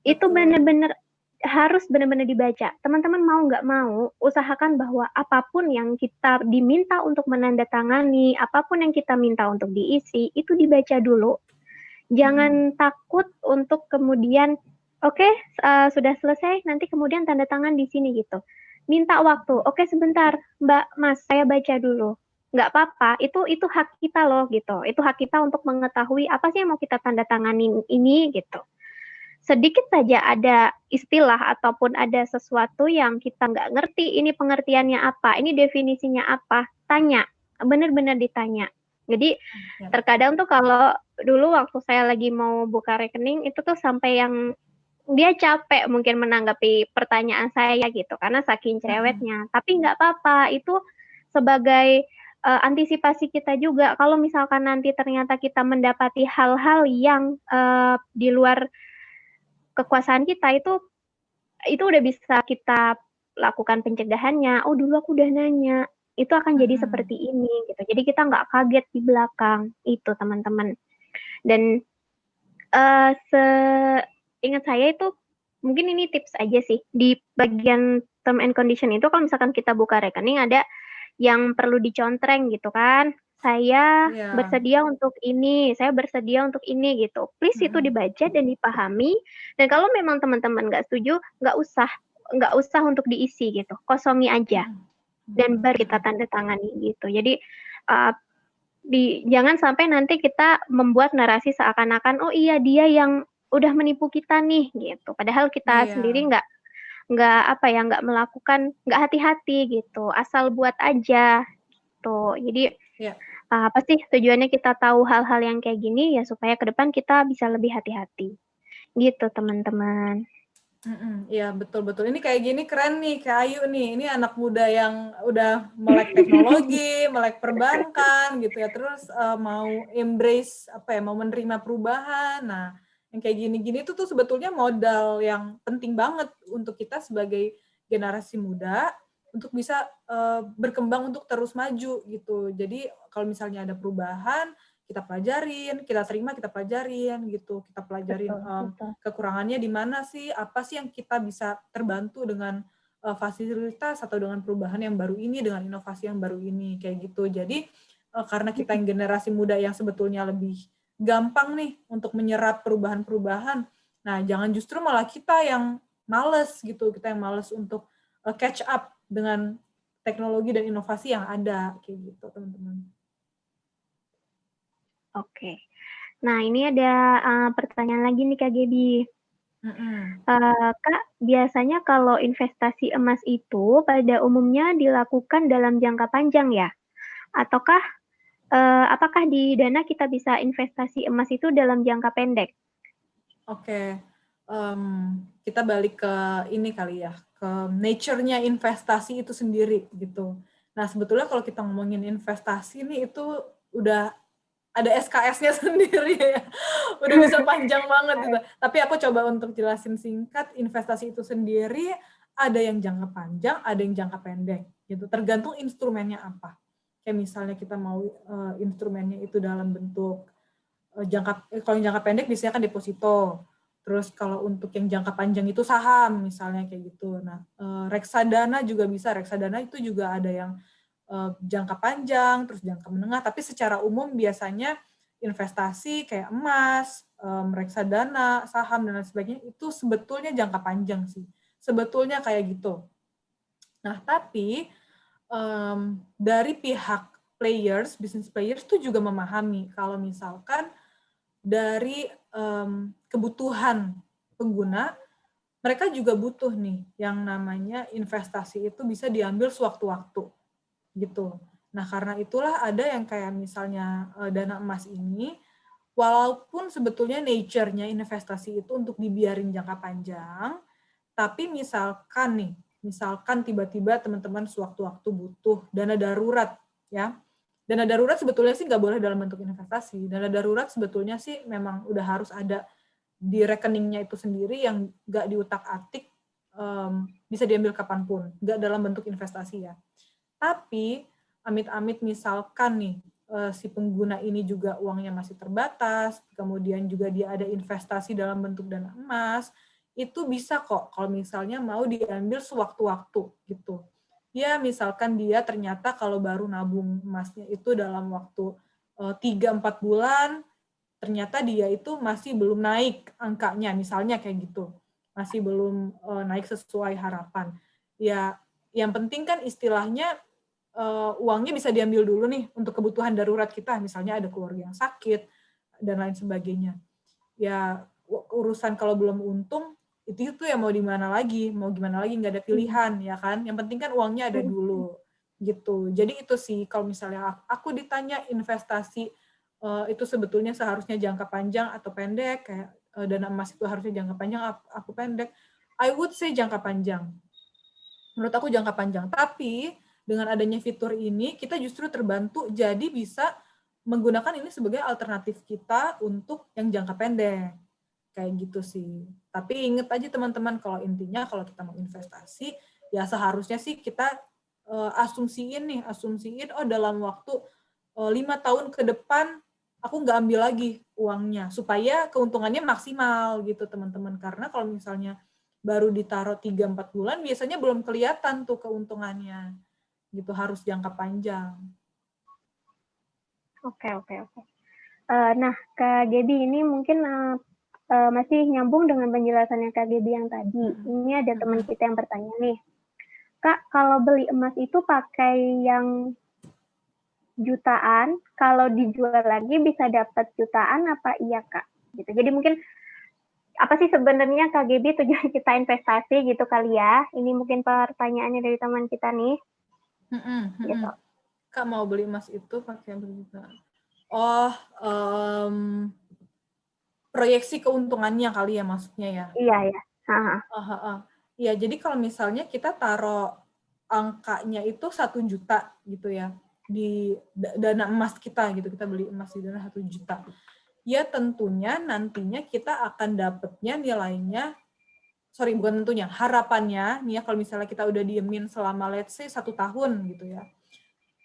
Itu benar-benar harus benar-benar dibaca. Teman-teman mau nggak mau, usahakan bahwa apapun yang kita diminta untuk menandatangani, apapun yang kita minta untuk diisi, itu dibaca dulu. Jangan takut untuk kemudian oke, sudah selesai, nanti kemudian tanda tangan di sini gitu. Minta waktu. Oke, sebentar, Mbak, Mas, saya baca dulu. nggak apa-apa, itu hak kita loh gitu. Itu hak kita untuk mengetahui apa sih yang mau kita tanda tanganin ini gitu. Sedikit saja ada istilah ataupun ada sesuatu yang kita nggak ngerti, ini pengertiannya apa, ini definisinya apa, tanya, benar-benar ditanya. Jadi Ya. terkadang tuh kalau dulu waktu saya lagi mau buka rekening itu tuh sampai yang dia capek mungkin menanggapi pertanyaan saya gitu karena saking cerewetnya. Tapi nggak apa-apa, itu sebagai antisipasi kita juga. Kalau misalkan nanti ternyata kita mendapati hal-hal yang di luar kekuasaan kita, itu udah bisa kita lakukan pencegahannya. Oh dulu aku udah nanya, itu akan jadi seperti ini gitu. Jadi kita nggak kaget di belakang itu teman-teman. Dan seingat saya itu mungkin ini tips aja sih di bagian term and condition itu kalau misalkan kita buka rekening ada yang perlu dicontreng gitu kan. Saya Iya. bersedia untuk ini, saya bersedia untuk ini gitu. Please itu dibaca dan dipahami. Dan kalau memang teman-teman nggak setuju, nggak usah untuk diisi gitu, kosongi aja dan baru kita tanda tangani gitu. Jadi jangan sampai nanti kita membuat narasi seakan-akan oh iya dia yang udah menipu kita nih gitu. Padahal kita sendiri nggak melakukan, nggak hati-hati gitu. Asal buat aja gitu. Jadi apa sih tujuannya kita tahu hal-hal yang kayak gini ya supaya ke depan kita bisa lebih hati-hati. Gitu teman-teman. Iya betul-betul. Ini kayak gini keren nih, kayak Ayu nih. Ini anak muda yang udah melek teknologi, melek perbankan gitu ya. Terus mau embrace mau menerima perubahan. Nah, yang kayak gini-gini itu tuh sebetulnya modal yang penting banget untuk kita sebagai generasi muda untuk bisa berkembang untuk terus maju gitu. Jadi kalau misalnya ada perubahan, kita pelajarin, kita terima, kita pelajarin gitu, kita pelajarin kekurangannya di mana sih, apa sih yang kita bisa terbantu dengan fasilitas atau dengan perubahan yang baru ini, dengan inovasi yang baru ini, kayak gitu. Jadi karena kita yang generasi muda yang sebetulnya lebih gampang nih untuk menyerap perubahan-perubahan, nah jangan justru malah kita yang males gitu, kita yang males untuk catch up dengan teknologi dan inovasi yang ada, kayak gitu teman-teman. Oke. Nah, ini ada pertanyaan lagi nih Kak Gaby. Kak, biasanya kalau investasi emas itu pada umumnya dilakukan dalam jangka panjang ya? Ataukah apakah di Dana kita bisa investasi emas itu dalam jangka pendek? Oke. Kita balik ke ini kali ya, ke nature-nya investasi itu sendiri gitu. Nah, sebetulnya kalau kita ngomongin investasi nih itu udah ada SKS-nya sendiri ya. Udah bisa panjang banget gitu. Tapi aku coba untuk jelasin singkat, investasi itu sendiri ada yang jangka panjang, ada yang jangka pendek gitu. Tergantung instrumennya apa. Kayak misalnya kita mau instrumennya itu dalam bentuk kalau yang jangka pendek biasanya kan deposito. Terus kalau untuk yang jangka panjang itu saham misalnya kayak gitu. Nah, reksadana juga bisa. Reksadana itu juga ada yang jangka panjang, terus jangka menengah, tapi secara umum biasanya investasi kayak emas, reksadana, saham, dan lain sebagainya, itu sebetulnya jangka panjang sih. Sebetulnya kayak gitu. Nah, tapi dari pihak players, business players itu juga memahami kalau misalkan dari kebutuhan pengguna, mereka juga butuh nih yang namanya investasi itu bisa diambil sewaktu-waktu gitu. Nah, karena itulah ada yang kayak misalnya dana emas ini, walaupun sebetulnya nature-nya investasi itu untuk dibiarin jangka panjang, tapi misalkan tiba-tiba teman-teman sewaktu-waktu butuh dana darurat, ya. Dana darurat sebetulnya sih nggak boleh dalam bentuk investasi. Dana darurat sebetulnya sih memang udah harus ada di rekeningnya itu sendiri yang nggak diutak-atik, bisa diambil kapanpun, nggak dalam bentuk investasi ya. Tapi amit-amit misalkan nih si pengguna ini juga uangnya masih terbatas, kemudian juga dia ada investasi dalam bentuk dana emas, itu bisa kok kalau misalnya mau diambil sewaktu-waktu gitu. Ya misalkan dia ternyata kalau baru nabung emasnya itu dalam waktu 3-4 bulan, ternyata dia itu masih belum naik angkanya, misalnya kayak gitu. Masih belum naik sesuai harapan. Ya yang penting kan istilahnya uangnya bisa diambil dulu nih untuk kebutuhan darurat kita, misalnya ada keluarga yang sakit dan lain sebagainya. Ya urusan kalau belum untung itu ya mau gimana lagi, nggak ada pilihan ya kan. Yang penting kan uangnya ada dulu gitu. Jadi itu sih kalau misalnya aku ditanya investasi itu sebetulnya seharusnya jangka panjang atau pendek, kayak dana emas itu harusnya jangka panjang, aku pendek. I would say jangka panjang. Menurut aku jangka panjang. Tapi dengan adanya fitur ini, kita justru terbantu jadi bisa menggunakan ini sebagai alternatif kita untuk yang jangka pendek. Kayak gitu sih. Tapi ingat aja teman-teman, kalau intinya kalau kita mau investasi, ya seharusnya sih kita asumsiin oh dalam waktu 5 tahun ke depan aku nggak ambil lagi uangnya supaya keuntungannya maksimal gitu teman-teman. Karena kalau misalnya baru ditaruh 3-4 bulan biasanya belum kelihatan tuh keuntungannya. Gitu, harus jangka panjang. Oke. Nah, Kak Gaby ini mungkin masih nyambung dengan penjelasannya Kak Gaby yang tadi. Ini ada teman kita yang bertanya nih, Kak, kalau beli emas itu pakai yang jutaan, kalau dijual lagi bisa dapat jutaan apa iya Kak? Gitu. Jadi mungkin apa sih sebenarnya Kak Gaby tujuan kita investasi gitu kali ya? Ini mungkin pertanyaannya dari teman kita nih. Gitu. Kak mau beli emas itu pakai berjuta. Oh, proyeksi keuntungannya kali ya maksudnya ya? Iya ya. Ya, jadi kalau misalnya kita taruh angkanya itu 1 juta gitu ya, di dana emas kita gitu, kita beli emas di dana 1 juta. Ya tentunya nantinya kita akan dapatnya nilainya, bukan tentunya, harapannya, nih ya kalau misalnya kita udah diemin selama let's say 1 tahun gitu ya,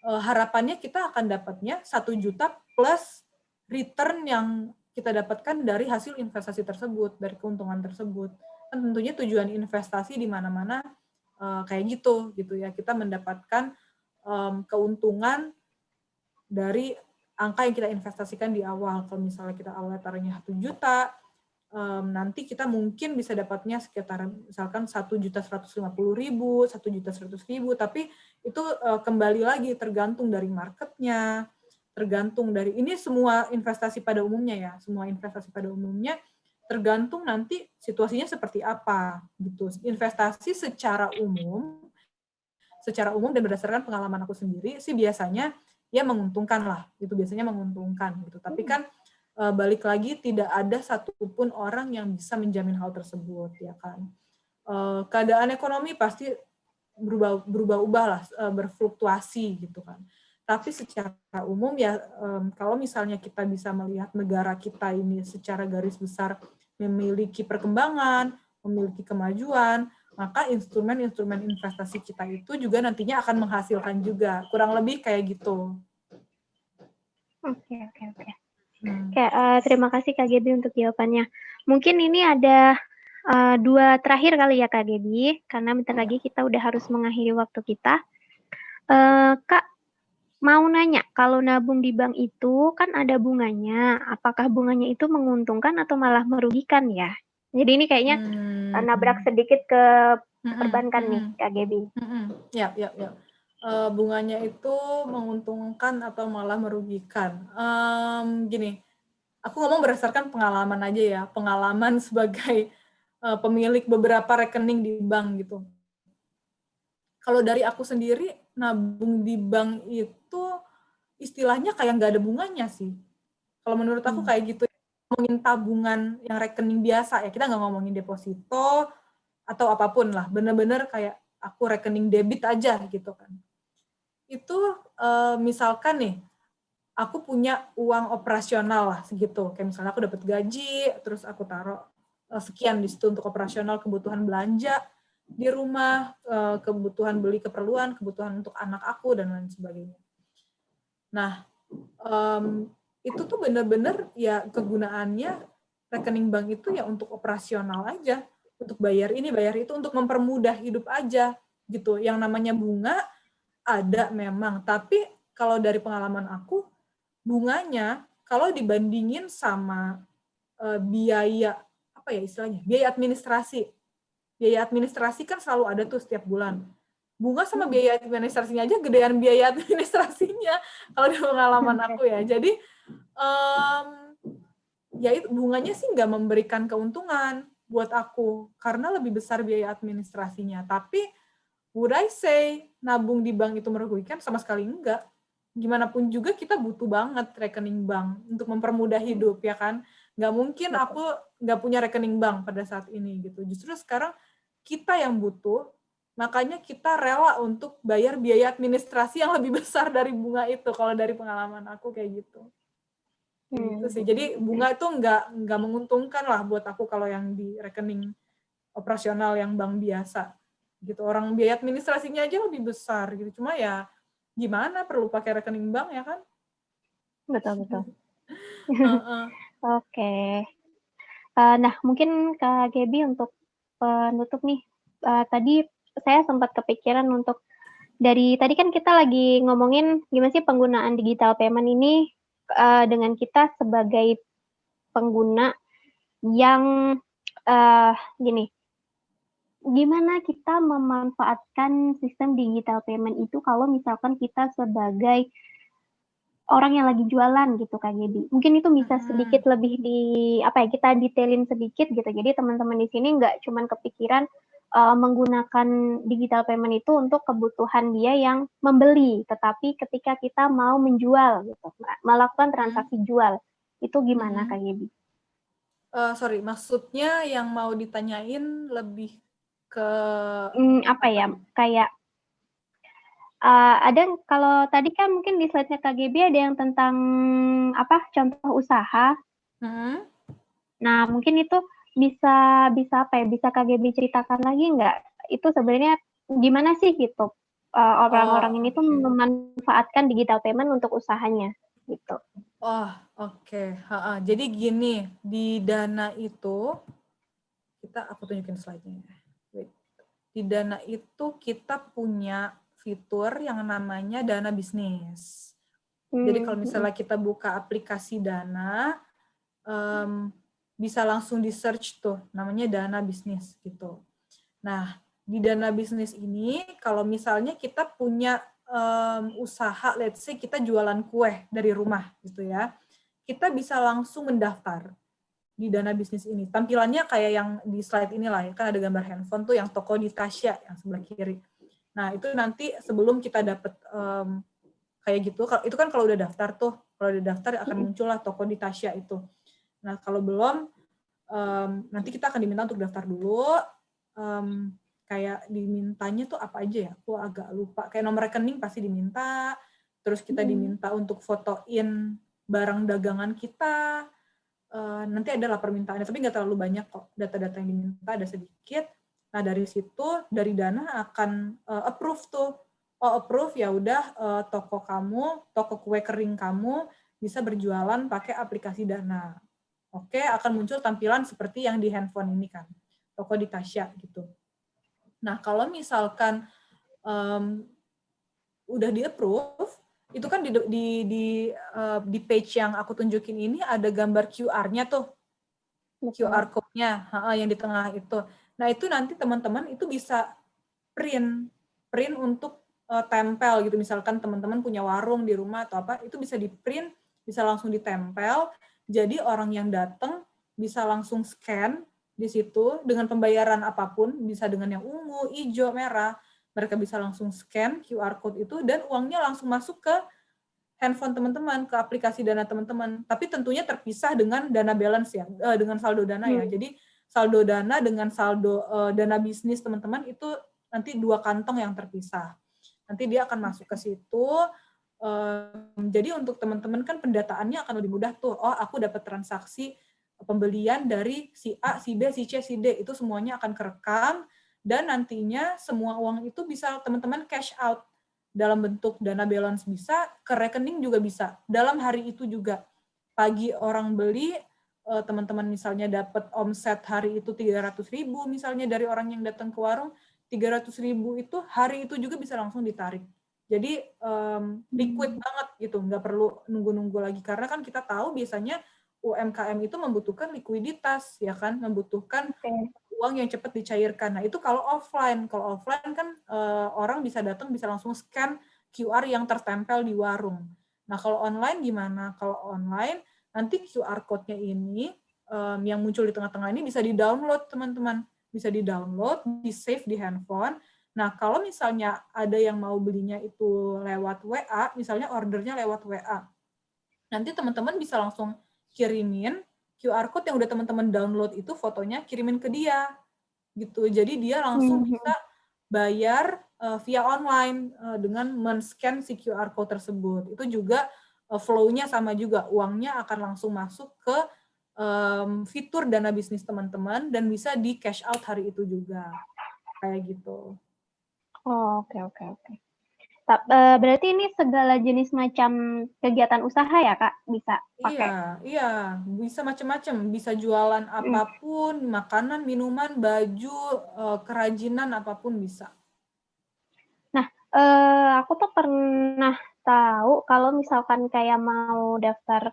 harapannya kita akan dapatnya 1 juta plus return yang kita dapatkan dari hasil investasi tersebut, dari keuntungan tersebut. Kan tentunya tujuan investasi di mana-mana kayak gitu ya. Kita mendapatkan keuntungan dari angka yang kita investasikan di awal. Kalau misalnya kita awalnya taruhnya 1 juta, nanti kita mungkin bisa dapatnya sekitar misalkan 1.150.000, 1.100.000, tapi itu kembali lagi tergantung dari marketnya, tergantung dari ini semua investasi pada umumnya tergantung nanti situasinya seperti apa gitu. Investasi secara umum dan berdasarkan pengalaman aku sendiri sih biasanya ya menguntungkan lah, itu biasanya menguntungkan gitu. Tapi kan balik lagi tidak ada satupun orang yang bisa menjamin hal tersebut ya kan. Keadaan ekonomi pasti berubah-ubah lah, berfluktuasi gitu kan. Tapi secara umum ya kalau misalnya kita bisa melihat negara kita ini secara garis besar memiliki perkembangan, memiliki kemajuan, maka instrumen-instrumen investasi kita itu juga nantinya akan menghasilkan juga. Kurang lebih kayak gitu. Oke. Terima kasih Kak Gaby untuk jawabannya. Mungkin ini ada 2 terakhir kali ya Kak Gaby, karena bentar lagi kita udah harus mengakhiri waktu kita. Kak, mau nanya, kalau nabung di bank itu kan ada bunganya, apakah bunganya itu menguntungkan atau malah merugikan ya? Jadi ini kayaknya nabrak sedikit ke perbankan nih Kak Gaby. Ya. Bunganya itu menguntungkan atau malah merugikan. Gini, aku ngomong berdasarkan pengalaman aja ya, pengalaman sebagai pemilik beberapa rekening di bank gitu. Kalau dari aku sendiri, nabung di bank itu istilahnya kayak nggak ada bunganya sih. Kalau menurut aku kayak gitu, ngomongin tabungan yang rekening biasa ya, kita nggak ngomongin deposito atau apapun lah, bener-bener kayak aku rekening debit aja gitu kan. Itu misalkan nih, aku punya uang operasional lah segitu, kayak misalnya aku dapat gaji, terus aku taruh sekian di situ untuk operasional, kebutuhan belanja di rumah, kebutuhan beli keperluan, kebutuhan untuk anak aku dan lain sebagainya. Nah, itu tuh bener-bener ya kegunaannya rekening bank itu ya untuk operasional aja, untuk bayar ini, bayar itu, untuk mempermudah hidup aja gitu. Yang namanya bunga ada memang, tapi kalau dari pengalaman aku, bunganya kalau dibandingin sama biaya, apa ya istilahnya, biaya administrasi kan selalu ada tuh setiap bulan. bunga sama biaya administrasinya aja gedean biaya administrasinya kalau di pengalaman aku ya. Jadi ya itu bunganya sih nggak memberikan keuntungan buat aku karena lebih besar biaya administrasinya. Tapi would I say nabung di bank itu merugikan? Sama sekali enggak. Gimana pun juga kita butuh banget rekening bank untuk mempermudah hidup ya kan. Nggak mungkin aku nggak punya rekening bank pada saat ini gitu. Justru sekarang kita yang butuh, makanya kita rela untuk bayar biaya administrasi yang lebih besar dari bunga itu. Kalau dari pengalaman aku kayak gitu. Gitu sih. Jadi bunga itu nggak menguntungkan lah buat aku kalau yang di rekening operasional yang bank biasa. Gitu. Orang biaya administrasinya aja lebih besar gitu. Cuma ya gimana perlu pakai rekening bank ya kan? Betul. Oke. Nah, mungkin Kak Gaby untuk penutup nih. Tadi saya sempat kepikiran untuk dari tadi kan kita lagi ngomongin gimana sih penggunaan digital payment ini dengan kita sebagai pengguna yang gini. Gimana kita memanfaatkan sistem digital payment itu kalau misalkan kita sebagai orang yang lagi jualan gitu Kak Gaby. Mungkin itu bisa sedikit lebih kita detailin sedikit gitu. Jadi teman-teman di sini nggak cuman kepikiran menggunakan digital payment itu untuk kebutuhan dia yang membeli, tetapi ketika kita mau menjual gitu, melakukan transaksi jual, itu gimana Kak Gaby? Sorry, maksudnya yang mau ditanyain lebih ke kayak ada kalau tadi kan mungkin di slide-nya Kak Gaby ada yang tentang contoh usaha. Nah, mungkin itu bisa Kak Gaby ceritakan lagi nggak? Itu sebenarnya gimana sih gitu orang-orang ini tuh memanfaatkan digital payment untuk usahanya gitu. Oke. Jadi gini, di Dana itu aku tunjukin slide-nya. Di Dana itu kita punya fitur yang namanya Dana Bisnis. Jadi kalau misalnya kita buka aplikasi Dana, bisa langsung di search tuh, namanya Dana Bisnis gitu. Nah, di Dana Bisnis ini, kalau misalnya kita punya usaha, let's say kita jualan kue dari rumah gitu ya, kita bisa langsung mendaftar di Dana Bisnis ini. Tampilannya kayak yang di slide inilah, ya kan ada gambar handphone tuh yang toko di Tasya yang sebelah kiri. Nah, itu nanti sebelum kita dapat kayak gitu, itu kan kalau udah daftar tuh, kalau udah daftar akan muncullah toko di Tasya itu. Nah, kalau belum, nanti kita akan diminta untuk daftar dulu, kayak dimintanya tuh apa aja ya, aku agak lupa, kayak nomor rekening pasti diminta, terus kita diminta untuk fotoin barang dagangan kita, nanti adalah permintaannya, tapi nggak terlalu banyak kok, data-data yang diminta ada sedikit. Nah, dari situ, dari Dana akan approve tuh, approve ya udah toko kue kering kamu bisa berjualan pakai aplikasi Dana. Oke, akan muncul tampilan seperti yang di handphone ini kan, toko di Tasya gitu. Nah, kalau misalkan udah di-approve, itu kan di page yang aku tunjukin ini ada gambar QR-nya tuh, QR code-nya yang di tengah itu. Nah, itu nanti teman-teman itu bisa print untuk tempel gitu. Misalkan teman-teman punya warung di rumah atau apa, itu bisa di-print, bisa langsung ditempel. Jadi orang yang datang bisa langsung scan di situ dengan pembayaran apapun, bisa dengan yang ungu, hijau, merah. Mereka bisa langsung scan QR code itu dan uangnya langsung masuk ke handphone teman-teman, ke aplikasi Dana teman-teman. Tapi tentunya terpisah dengan Dana balance ya, dengan saldo Dana ya. Jadi saldo Dana dengan saldo Dana bisnis teman-teman itu nanti 2 kantong yang terpisah. Nanti dia akan masuk ke situ. Jadi untuk teman-teman kan pendataannya akan lebih mudah tuh. Oh, aku dapat transaksi pembelian dari si A, si B, si C, si D. Itu semuanya akan kerekam. Dan nantinya semua uang itu bisa teman-teman cash out dalam bentuk Dana balance bisa, ke rekening juga bisa. Dalam hari itu juga. Pagi orang beli, teman-teman misalnya dapat omset hari itu 300.000 misalnya dari orang yang datang ke warung, 300.000 itu hari itu juga bisa langsung ditarik. Jadi liquid banget gitu, nggak perlu nunggu-nunggu lagi. Karena kan kita tahu biasanya UMKM itu membutuhkan likuiditas, ya kan, membutuhkan uang yang cepat dicairkan. Nah, itu kalau offline. Kalau offline kan orang bisa datang bisa langsung scan QR yang tertempel di warung. Nah, kalau online gimana? Kalau online nanti QR code-nya ini yang muncul di tengah-tengah ini bisa di-download, teman-teman. Bisa di-download, di-save di handphone. Nah, kalau misalnya ada yang mau belinya itu lewat WA, misalnya ordernya lewat WA, nanti teman-teman bisa langsung kirimin QR code yang udah teman-teman download itu fotonya, kirimin ke dia. Gitu. Jadi dia langsung bisa bayar via online dengan men-scan si QR code tersebut. Itu juga flow-nya sama juga, uangnya akan langsung masuk ke fitur dana bisnis teman-teman dan bisa di cash out hari itu juga. Kayak gitu. Oh, oke. Berarti ini segala jenis macam kegiatan usaha ya, Kak, bisa pakai? Iya, bisa macam-macam, bisa jualan apapun, makanan, minuman, baju, kerajinan apapun bisa. Nah, aku tuh pernah tahu kalau misalkan kayak mau daftar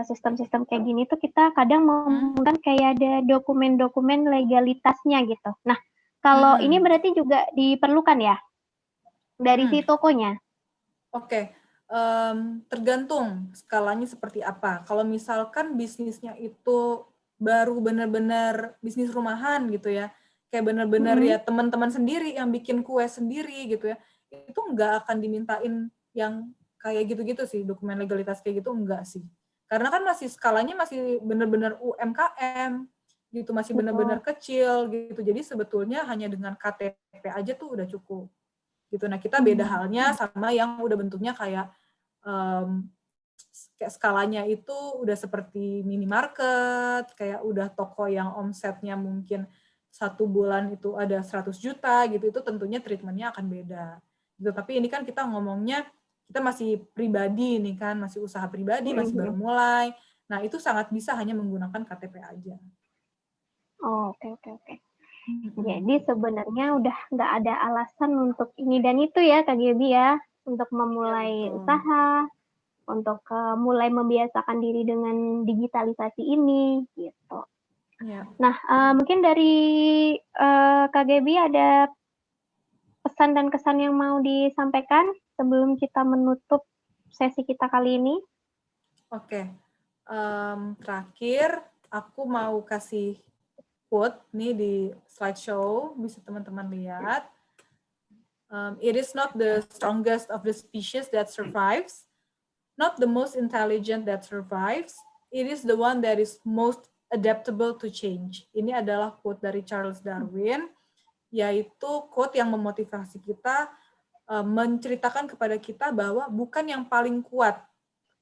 sistem-sistem kayak gini tuh kita kadang memerlukan kayak ada dokumen-dokumen legalitasnya gitu. Nah, kalau ini berarti juga diperlukan ya dari si tokonya? Oke, tergantung skalanya seperti apa. Kalau misalkan bisnisnya itu baru benar-benar bisnis rumahan gitu ya, kayak benar-benar ya teman-teman sendiri yang bikin kue sendiri gitu ya, itu nggak akan dimintain yang kayak gitu-gitu sih, dokumen legalitas kayak gitu enggak sih. Karena kan masih skalanya masih benar-benar UMKM gitu, masih benar-benar kecil gitu. Jadi sebetulnya hanya dengan KTP aja tuh udah cukup. Gitu. Nah, kita beda halnya sama yang udah bentuknya kayak kayak skalanya itu udah seperti minimarket, kayak udah toko yang omsetnya mungkin 1 bulan itu ada 100 juta gitu, itu tentunya treatmentnya akan beda. Gitu. Tapi ini kan kita ngomongnya, kita masih pribadi nih kan, masih usaha pribadi, masih baru mulai. Nah, itu sangat bisa hanya menggunakan KTP aja. Oh, oke. Jadi sebenarnya udah nggak ada alasan untuk ini dan itu ya, Kak Gebi ya, untuk memulai usaha, untuk mulai membiasakan diri dengan digitalisasi ini, gitu. Ya. Nah, mungkin dari Kak Gebi ada pesan dan kesan yang mau disampaikan sebelum kita menutup sesi kita kali ini? Oke. Terakhir, aku mau kasih quote nih di slideshow, bisa teman-teman lihat. It is not the strongest of the species that survives, not the most intelligent that survives, it is the one that is most adaptable to change. Ini adalah quote dari Charles Darwin, yaitu quote yang memotivasi kita, menceritakan kepada kita bahwa bukan yang paling kuat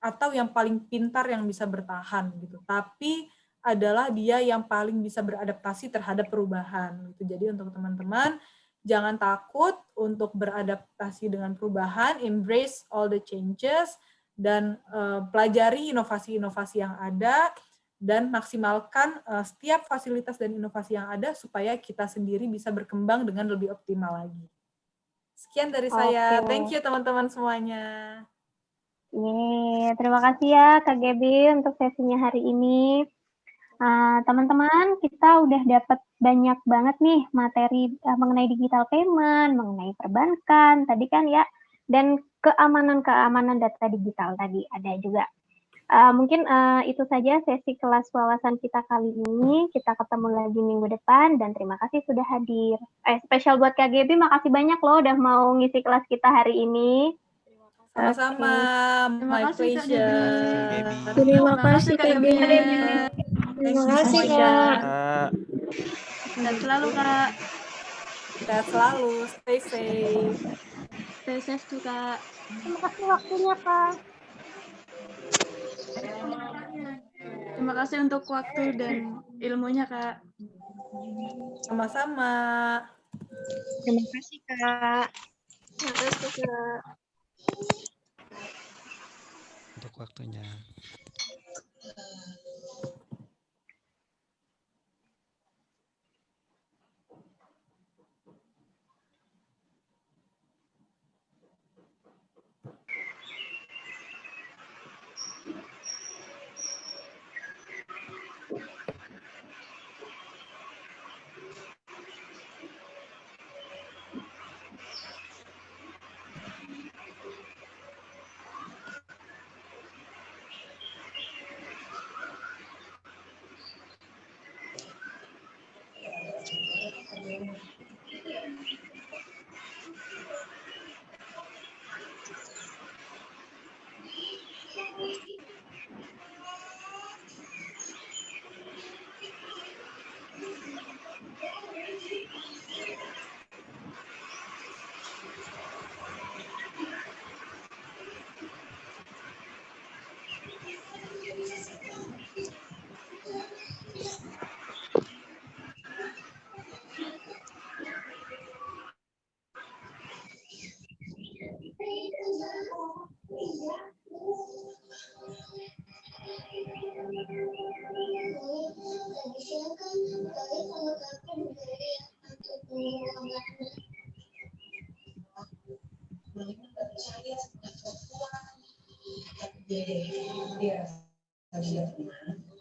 atau yang paling pintar yang bisa bertahan gitu, tapi adalah dia yang paling bisa beradaptasi terhadap perubahan gitu. Jadi untuk teman-teman jangan takut untuk beradaptasi dengan perubahan, embrace all the changes dan pelajari inovasi-inovasi yang ada dan maksimalkan setiap fasilitas dan inovasi yang ada supaya kita sendiri bisa berkembang dengan lebih optimal lagi. Sekian dari saya. Thank you teman-teman semuanya. Terima kasih ya Kak Gebi untuk sesinya hari ini. Teman-teman, kita udah dapat banyak banget nih materi mengenai digital payment, mengenai perbankan, tadi kan ya, dan keamanan data digital tadi ada juga. Mungkin itu saja sesi kelas wawasan kita kali ini. Kita ketemu lagi minggu depan dan terima kasih sudah hadir. Spesial buat Kak Gebi, makasih banyak loh udah mau ngisi kelas kita hari ini. Sama-sama, my pleasure. Terima kasih Kak Gebi. Terima kasih Kak. Sehat selalu Kak. Sehat selalu, stay safe. Stay safe tuh Kak. Terima kasih waktunya Kak. Terima kasih untuk waktu dan ilmunya Kak. Sama-sama. Terima kasih Kak. Terima kasih Kak. Untuk waktunya.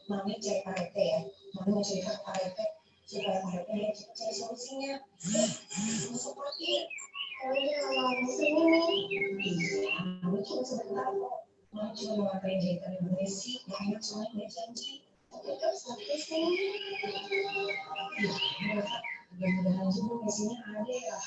Mami cari Pak RT ya, mami mau cerita ke Pak RT supaya Pak RT cari solusinya. Seperti kalau musim ini, mami cuma sebentar kok. Mami cuma mau ngapain jahitan Ibu Messi, yang enak soalnya udah janji. Tapi kan sampai sini, ya, mudah-mudahan juga Messinya ada ya,